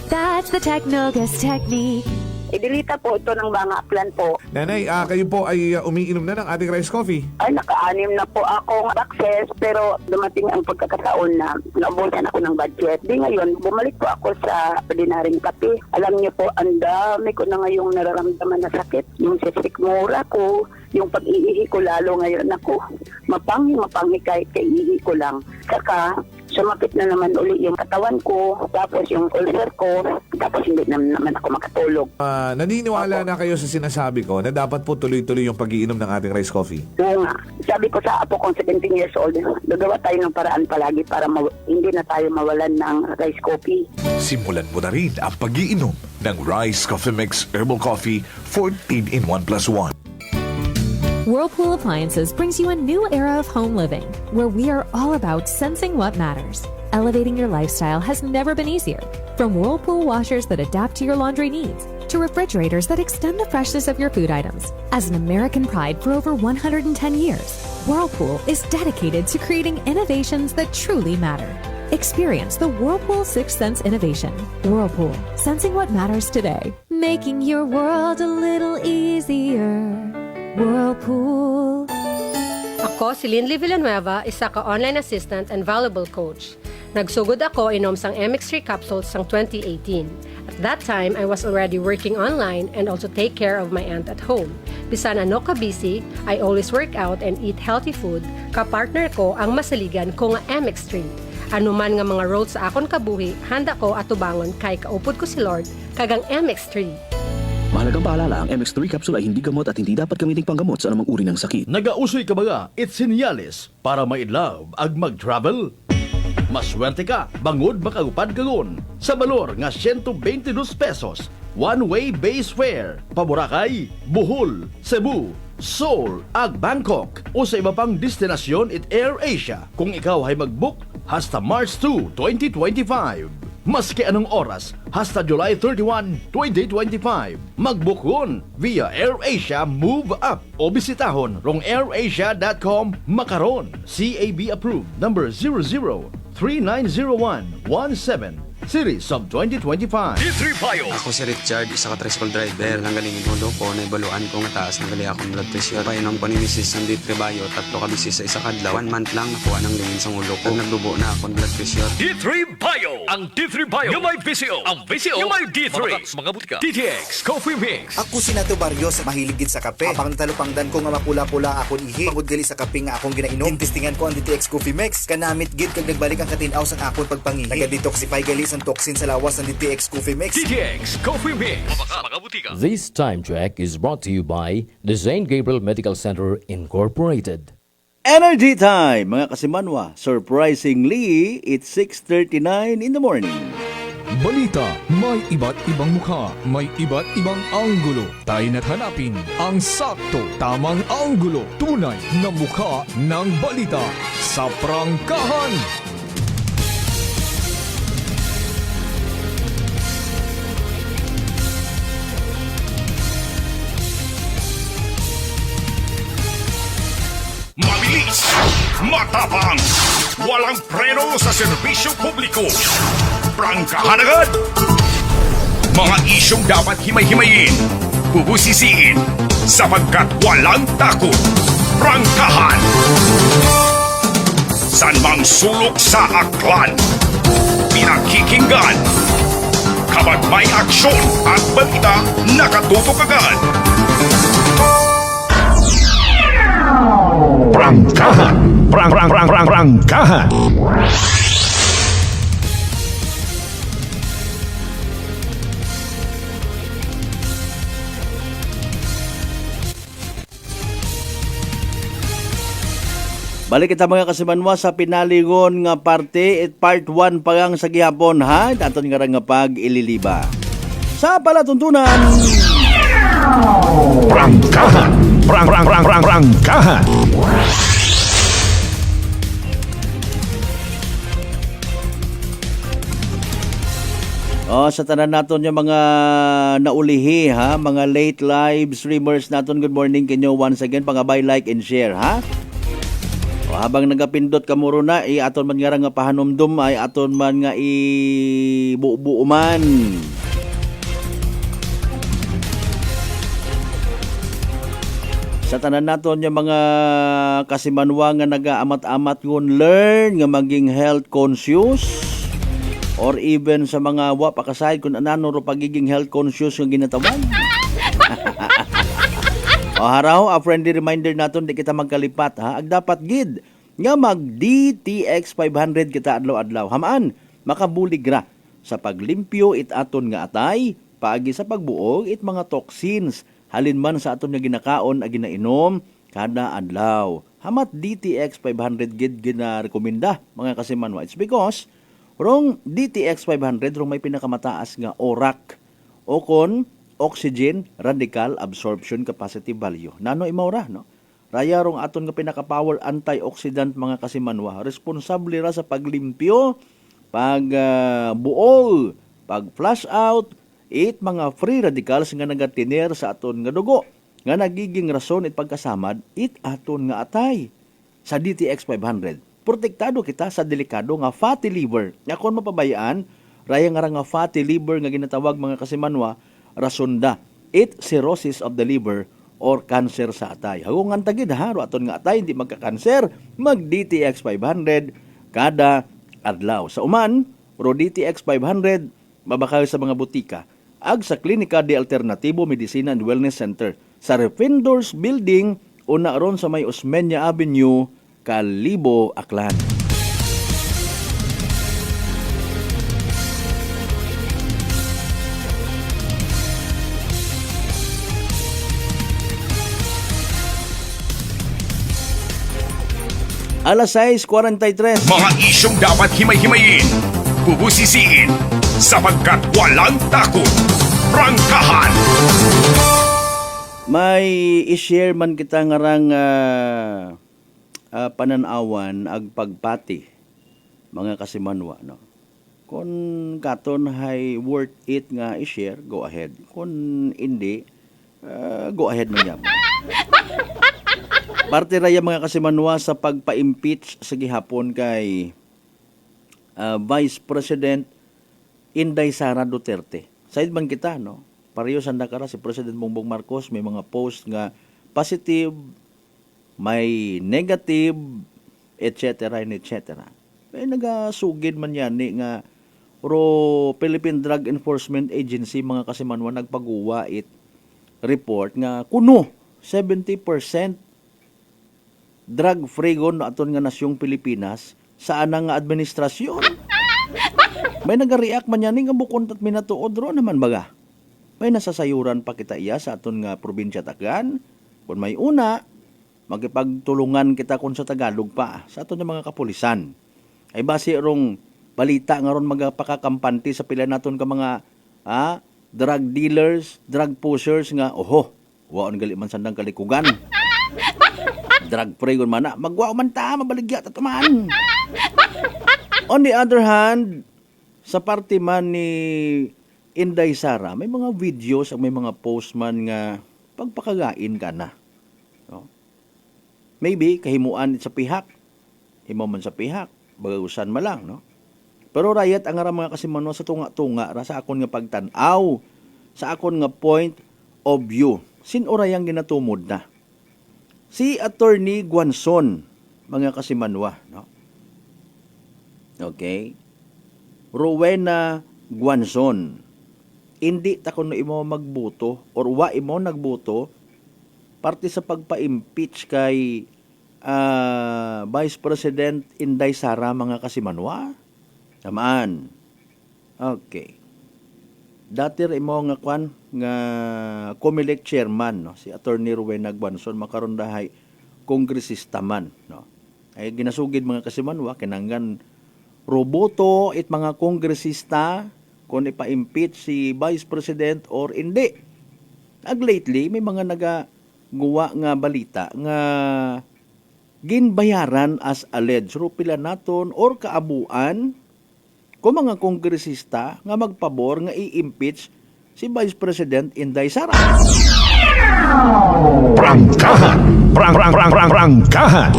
That's the Technogas Technique. Idilita po ito ng mga plan po. Nanay, kayo po ay umiinom na ng ating rice coffee. Ay, naka-anim na po akong access, pero dumating ang pagkakataon na naubusan ako ng budget. Di ngayon, bumalik po ako sa ordinaryong kape. Alam niyo po, ang dami ko na ngayong nararamdaman na sakit. Yung sisikmura ko, yung pag-iihi ko lalo ngayon ako. Mapanghi kahit kaiihi ko lang. Saka, sumakit na naman uli yung katawan ko, tapos yung ulcer ko, tapos hindi naman ako makatulog. Naniniwala na kayo sa sinasabi ko na dapat po tuloy-tuloy yung pag-iinom ng ating rice coffee? Oo nga. Sabi ko sa apo kong 17 years old, gagawa tayo ng paraan palagi para hindi na tayo mawalan ng rice coffee. Simulan mo na rin ang pag-iinom ng Rice Coffee Mix Herbal Coffee 14 in 1+1. Whirlpool Appliances brings you a new era of home living, where we are all about sensing what matters. Elevating your lifestyle has never been easier. From Whirlpool washers that adapt to your laundry needs, to refrigerators that extend the freshness of your food items. As an American pride for over 110 years, Whirlpool is dedicated to creating innovations that truly matter. Experience the Whirlpool 6th Sense innovation. Whirlpool, sensing what matters today. Making your world a little easier. Whirlpool. Ako si Linley Villanueva, isa ka online assistant and valuable coach. Nagsugod ako inom sang MX3 capsules sang 2018. At that time, I was already working online and also take care of my aunt at home. Bisan ano ka busy, I always work out and eat healthy food. Kapartner ko ang masaligan ko nga MX3. Ano man nga mga roads sa akon kabuhi, handa ko atubangon kay kaupod ko si Lord kagang MX3. Mahalagang paalala, ang MX3 capsule ay hindi gamot at hindi dapat gamitin panggamot sa anumang uri ng sakit. Nagausoy ka ba it's senyales para maidlove ag mag-travel? Maswerte ka, bangod makagupad kagon sa balor nga 122 pesos. One-way base fare, Paboracay, Bohol, Cebu, Seoul, ag Bangkok o sa iba pang destinasyon it Air Asia kung ikaw ay mag-book hasta March 2, 2025. Maski anong oras, hasta July 31, 2025. Mag-book via AirAsia Move Up o bisitahon rong airasia.com makaron. CAB approved number 00390117 series of 2025. D3 Bio. Ako si Richard, isa ka tricycle driver. Nanggaling inulo ko, naibaluan ko nga taas ng gali akong blood pressure. Painom ko ni Mrs. ng D3 Bio, 3 ka bisis sa isa kadlaw. 1 month lang nakuha ng lingin sa ulo ko. Nagdubo na akong blood pressure. D3 Bio. Ang D3 Bio yung may VCO. Ang VCO yung may D3. Mga butika. DTX Coffee Mix. Ako si Nato Barrios, mahiligid sa kape. Apang natalupangdan ko nga mapula-pula akong ihi. Pagod gali sa kape nga akong ginainom. Tintistingan ko ang DTX Coffee Mix. Kanamit gid kag nagbalik ang katinaw sa akong pagpangihi. Naga-detoxify gali sa toxin sa lawas ng DTX Coffee Mix. DTX Coffee Mix. Mga butika. This time check is brought to you by the St. Gabriel Medical Center Incorporated. Energy time, mga kasimanwa. Surprisingly, it's 6:39 in the morning. Balita, may iba't ibang mukha, may iba't ibang anggulo. Tayo na't hanapin ang sakto, tamang anggulo, tunay na mukha ng balita sa prangkahan. Mabilis, matapang, walang preno sa serbisyo publiko. Prangkahan agad! Mga isyong dapat himay-himayin, bubusisiin, sapagkat walang takot. Prangkahan! San mang sulok sa aklan, pinakikinggan. Kapag may aksyon at balita, nakatutok agad. Prangkahan! Prangkahan! Balik kita mga kasimanwa sa pinalingon nga parte at part 1 pa lang sa gihapon ha. Daton nga nga pag ililiba. Sa palatuntunan. Prangkahan! Prangkahan! Sa tanan naton yung mga naulihi ha, mga late live streamers naton, good morning kinyo once again, pangabay, like and share ha. Habang nagapindot ka muro na, aton man nga pahanumdum, ay aton man nga ibubuo man. Sa tanan naton yung mga kasimanwa nga nagaamat-amat yun, learn nga maging health conscious, or even sa mga wapakasahid kung anano ro pagiging health conscious yung ginatawan. Haraw, a friendly reminder naton di kita magkalipat ha. Ag dapat gid nga mag DTX 500 kita adlaw-adlaw. Hamaan makabulig ra sa paglimpyo it aton nga atay, paagi sa pagbuog it mga toxins halin man sa aton nga ginakaon ag ginainom kada adlaw. Hamat DTX 500 gid gina-rekomenda mga kasimanwa. It's because rong DTX 500 rong may pinakamataas nga ORAC o kon oxygen radical absorption capacity value. Nano imaw ra no? Raya rong aton nga pinaka-power antioxidant mga kasimanwa. Responsable ra sa paglimpyo, pag buol, pag flush out, it mga free radicals nga nagatiner sa aton nga dugo. Nga nagiging rason it pagkasamad, it aton nga atay. Sa DTX 500, protektado kita sa delikado nga fatty liver. Nga kung mapabayaan, raya nga fatty liver nga ginatawag mga kasimanwa, rasunda, it cirrhosis of the liver or cancer sa atay. Hagong antagid ha, ro aton nga atay, hindi magka-cancer, mag DTX 500 kada adlaw. Sa uman, ro DTX 500 mabakaw sa mga butika ag sa Klinika de Alternatibo Medicina and Wellness Center sa Refendors Building una ron sa may Osmeña Avenue, Kalibo, Aklan. Alas 6:43. Mga isyong dapat himay-himayin, bubusisiin, sapagkat walang takot. Prangkahan! May i-share man kita ngarang pananawan ag pagpati mga kasimanwa, no. Kung katon hay worth it nga i-share, go ahead. Kung hindi, go ahead man yan. Parte raya mga kasimanwa sa pagpa-impeach sa gihapon kay Vice President Inday Sara Duterte. Side man kita, no? Pareho sanda kara si President Bongbong Marcos, may mga post nga positive, may negative, etc. and etc. May nagasugid man yan nga ro Philippine Drug Enforcement Agency mga kasimanwa nagpaguwa report nga kuno 70% drug-free gon aton nga nasyong Pilipinas sa anang nga administrasyon. May nag-react man yan nga bukon at minatuod ro naman baga. May nasasayuran pa kita iya sa aton nga probinsya Taggan. Kung may una, magipagtulungan kita kung sa Tagalog pa sa aton nga mga kapulisan. Ay base rong balita nga ron magpakakampanti sa pila naton ka mga drug dealers, drug pushers nga oho, waon gali man sandang kalikugan. Drug free gon man na magwa man ta mabaligya ta man. On the other hand, sa parte man ni Inday Sara, may mga videos, may mga post man nga pagpakagain ka na. No? Maybe kahimuan sa pihak. Imo man sa pihak, bagagusan ma lang, no? Pero rayat ang ara mga kasimanwa sa tunga-tunga ra sa akon nga pagtan-aw, sa akon nga point of view. Sin-orayang ginatumod na. Si Attorney Guanzon, mga kasimanwa, no? Okay? Rowena Guanzon. Hindi ta kuno imo magbuto or wa imo nagbuto parte sa pagpa-impeach kay Vice President Inday Sara mga kasimanwa. Tamaan. Okay. Dati imo nga kwan nga COMELEC chairman, no, si Attorney Rowena Guanzon makaron dahay kongresista man, no. Ay ginasugid mga kasimanwa kinanglan roboto it mga kongresista kung ipa-impeach si Vice President or hindi. Ag lately may mga nagaguwa nga balita nga ginbayaran as alleged rupila naton or kaabuan kung mga kongresista nga magpabor nga i-impeach si Vice President Inday Sara. Prangkahan! Prangkahan!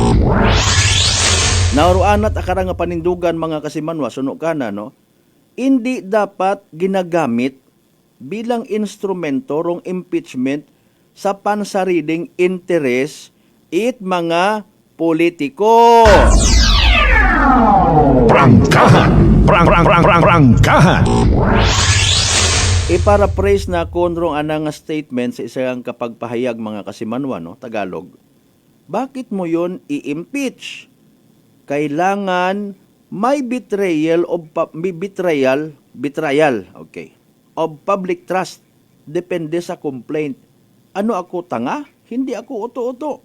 Nauruan at akara nga panindugan mga kasimanwa, suno ka na, no? Hindi dapat ginagamit bilang instrumento rong impeachment sa pansariling interes it mga politiko. Prangkahan! Prangkahan! Iparaphrase na konrong anang statement sa isang kapagpahayag mga kasimanwa, no? Tagalog. Bakit mo yon i-impeach? Kailangan may betrayal of public trust. Depende sa complaint. Ano ako tanga? Hindi ako uto-uto.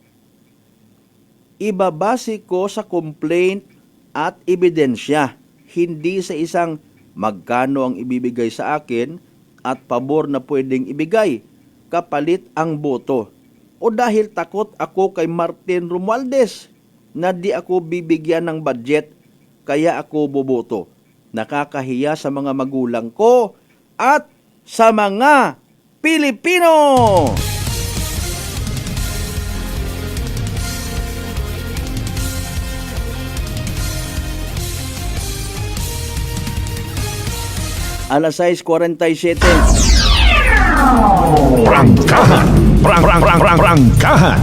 Ibabase ko sa complaint at ebidensya. Hindi sa isang magkano ang ibibigay sa akin at pabor na pwedeng ibigay kapalit ang boto. O dahil takot ako kay Martin Romualdez na di ako bibigyan ng budget, kaya ako boboto. Nakakahiya sa mga magulang ko at sa mga Pilipino! Alas 6:47. Prangkahan! Prangkahan!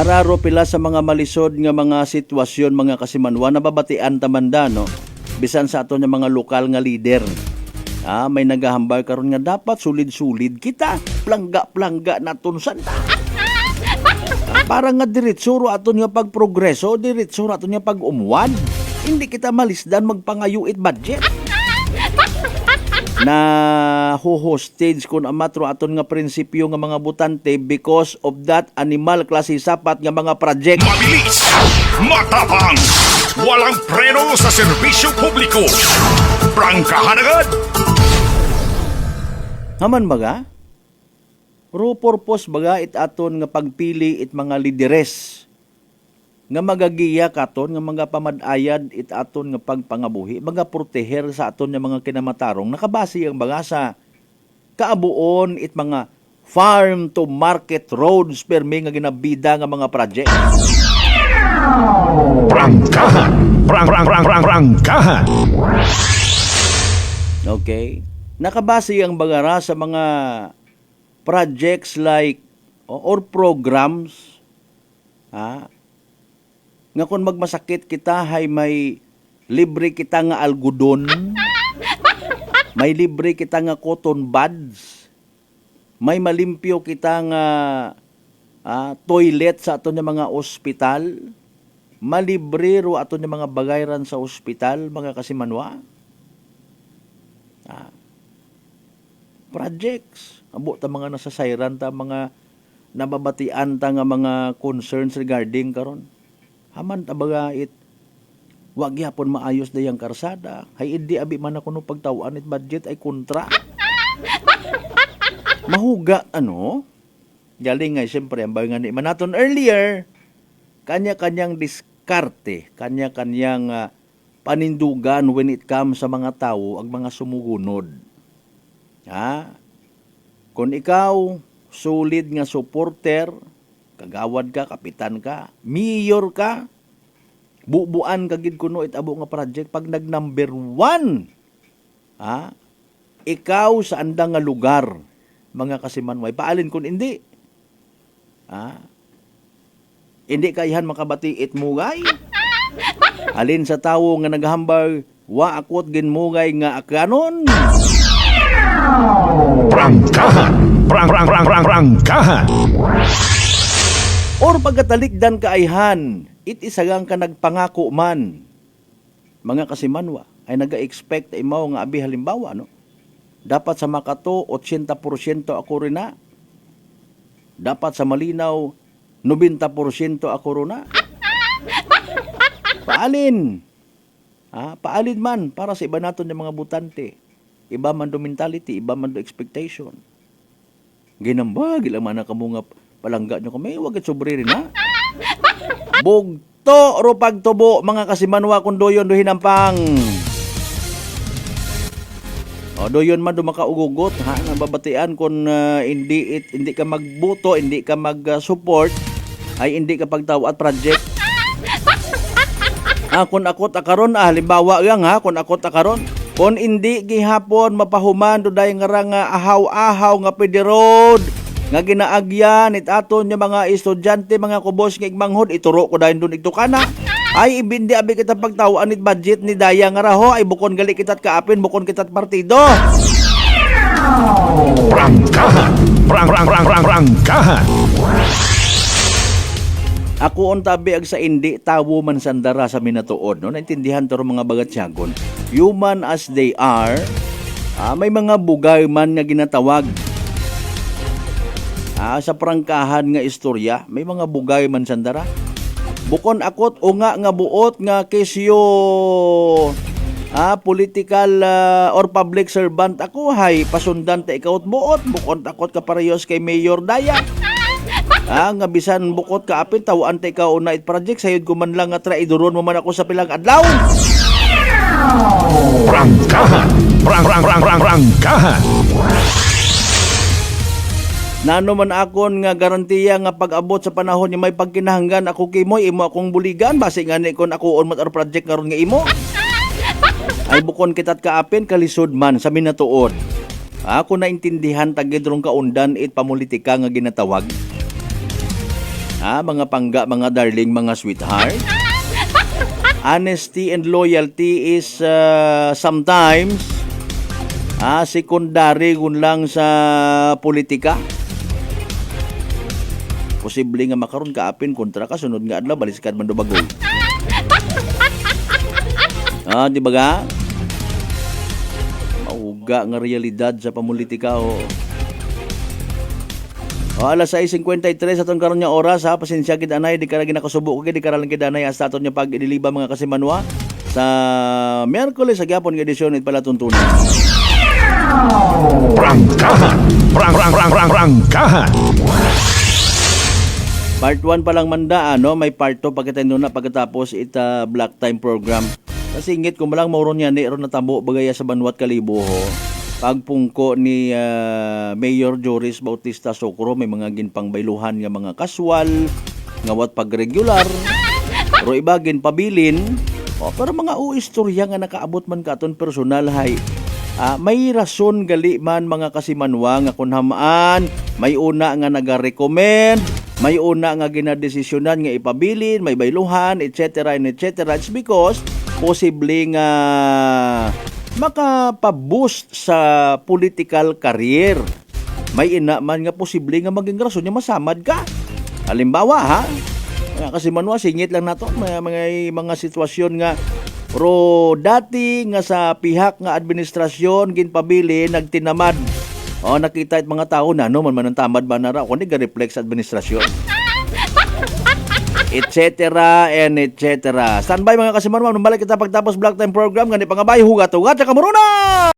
Araro pila sa mga malisod nga mga sitwasyon mga kasimanwa nababatian tamanda no. Bisan sa ato nga mga lokal nga leader. May nagahambal karon nga dapat sulid-sulid kita. Plangga-plangga naton santa. Para nga diretsuro aton nga pagprogreso, diretsuro aton nga pag-umuwan. Hindi kita malisdan magpangayuit budget. Na ho-hostage kun amatro aton nga prinsipyo nga mga butante because of that animal klase sapat nga mga project. Mabilis, matapang, walang preno sa serbisyo publiko. Prangkahan agad! Haman baga? Ro purpose baga it aton nga pagpili it mga lideres nga magagiya katon nga mga pamadayad it aton nga pagpangabuhi, mga proteher sa aton nga mga kinamatarong nakabase ang baga sa kaabuon it mga farm to market roads permi nga ginabida nga mga project. Prangkahan! Prangkahan! Okay. Nakabase ang bagara sa mga projects like or programs nga kung magmasakit kita hay may libre kita nga algodon, may libre kita nga cotton buds, may malimpyo kita nga toilet sa aton nga mga ospital, malibre ro aton nga mga bagayran sa ospital mga kasimanwa. Projects abo ta mga nasasayran ta mga nababatian ta nga mga concerns regarding karon. Haman tabaga it wag yapon maayos dayang karsada. Hay hindi abi man ako no pagtawaan it budget ay kontra. Mahuga ano? Galing nga siyempre ang baga ni manaton earlier kanya-kanyang diskarte, kanya-kanyang panindugan when it comes sa mga tao ang mga sumugunod. Kung ikaw solid nga supporter, kagawad ka, kapitan ka, mayor ka, bubuan ka gid kuno itabo nga project pag nag-number 1. Ikaw sa andang nga lugar, mga kasimanway, paalin kun hindi. Hindi kayahan makabati it mugay. Alin sa tawo nga naghambal, wa akot ginmugay nga akanon. Prangkahan! Prangkahan! Or pagkatalikdan kaayhan, it isagang ka nagpangako man. Mga kasimanwa, ay naga-expect na imaw nga abi halimbawa, no? Dapat sa Makato, 80% ako rin na. Dapat sa Malinaw, 90% ako rin na. Paalin. Paalin man para sa iba naton yung mga butante. Iba man do mentality, iba man do expectation. Ginambag, ilang man na kamunga palangga nyo kami, wag it sobre rin ha. Bugto, ro pagtubo, mga kasimanwa kung doyon do hinampang. Doyon man do makaugugot ha, nababatian kung hindi ka magbuto, hindi ka mag-support, ay hindi ka pagtawat project. Kung akot akaron, halimbawa yang ha, kung akot akaron, kung hindi gihapon mapahuman do day nga ahaw-ahaw nga pwede road nga ginaagyan it aton yung mga estudyante mga kubos nga igmanghod ituro ko dayon dun ito kana ay ibindi abi kita pagtawaan it budget ni daya nga raho ay bukon gali kitat kaapin bukon kitat partido. Prangkahan! Prangkahan! Ako on tabi ag sa indi tawo man sandara sa minatuod no naintindihan to mga bagatyagon. Human as they are, may mga bugay man nga ginatawag. Sa prangkahan nga istorya, may mga bugay man sandara. Bukon akot o nga buot nga kesyo political or public servant ako hay pasundan ta ikaw buot bukon akot ka parehas kay Mayor Daya. Nga bisan bukot ka apin tawaan ta ikaw na it project sayod ko man lang nga traidoron mo man ako sa pilang adlaw. Prangkahan! Prangkahan! Nano man akon nga garantiya nga pag-abot sa panahon nga may pagkinahanggan ako kimoy imo akong buligan base nga ni kon ako on mat project karon nga imo. Ay bukon kitat kaapin kalisod man sa minatuod. Ako naintindihan tagid rong kaundan it pamulitika nga ginatawag. Mga pangga, mga darling, mga sweetheart. Honesty and loyalty is sometimes secondary kun lang sa politika. Posible nga makaroon ka apin kontra ka sunod nga adlaw baliskad man do bagol. Di ba ga? Mauga nga realidad sa pamulitika alas 6:53 aton karon nya oras pasensya gid anay di kara ginakasubo ko di kara lang gid anay hasta aton nya pag-idiliba mga kasimanwa sa Miyerkules sa gyapon nga edisyon it pala tuntunan. Prangkahan. Prangkahan. Part 1 pa lang manda, may part 2 pagkatendo na pagkatapos ita Black Time program. Kasi ingit ko malang mauron yan, ron natamo bagaya sa Banwat Kalibuho. Pagpungko ni Mayor Joris Bautista Socro, may mga ginpangbayluhan nga mga kaswal, ngawat pagregular, pero iba ginpabilin. Pero mga istorya nga nakaabot man katon personal hay. May rason gali man mga kasimanwa nga kunhamaan, may una nga nagarecommend, may una nga ginadesisyonan nga ipabilin, may bayluhan, etc. and etc. It's because posible nga makapaboost sa political career. May ina man nga posible nga maging rason nga masamad ka. Halimbawa kasi manwa singit lang nato mga sitwasyon nga pero dati nga sa pihak nga administrasyon ginpabili nagtinamad. Nakita it mga tao na man ang tamad ba na ra kundi ga-reflex administrasyon. Etc. and etc. Standby mga kasimanwa, balik kita pagtapos Black Time program gani pangabay hugat-hugat sa kamuruna.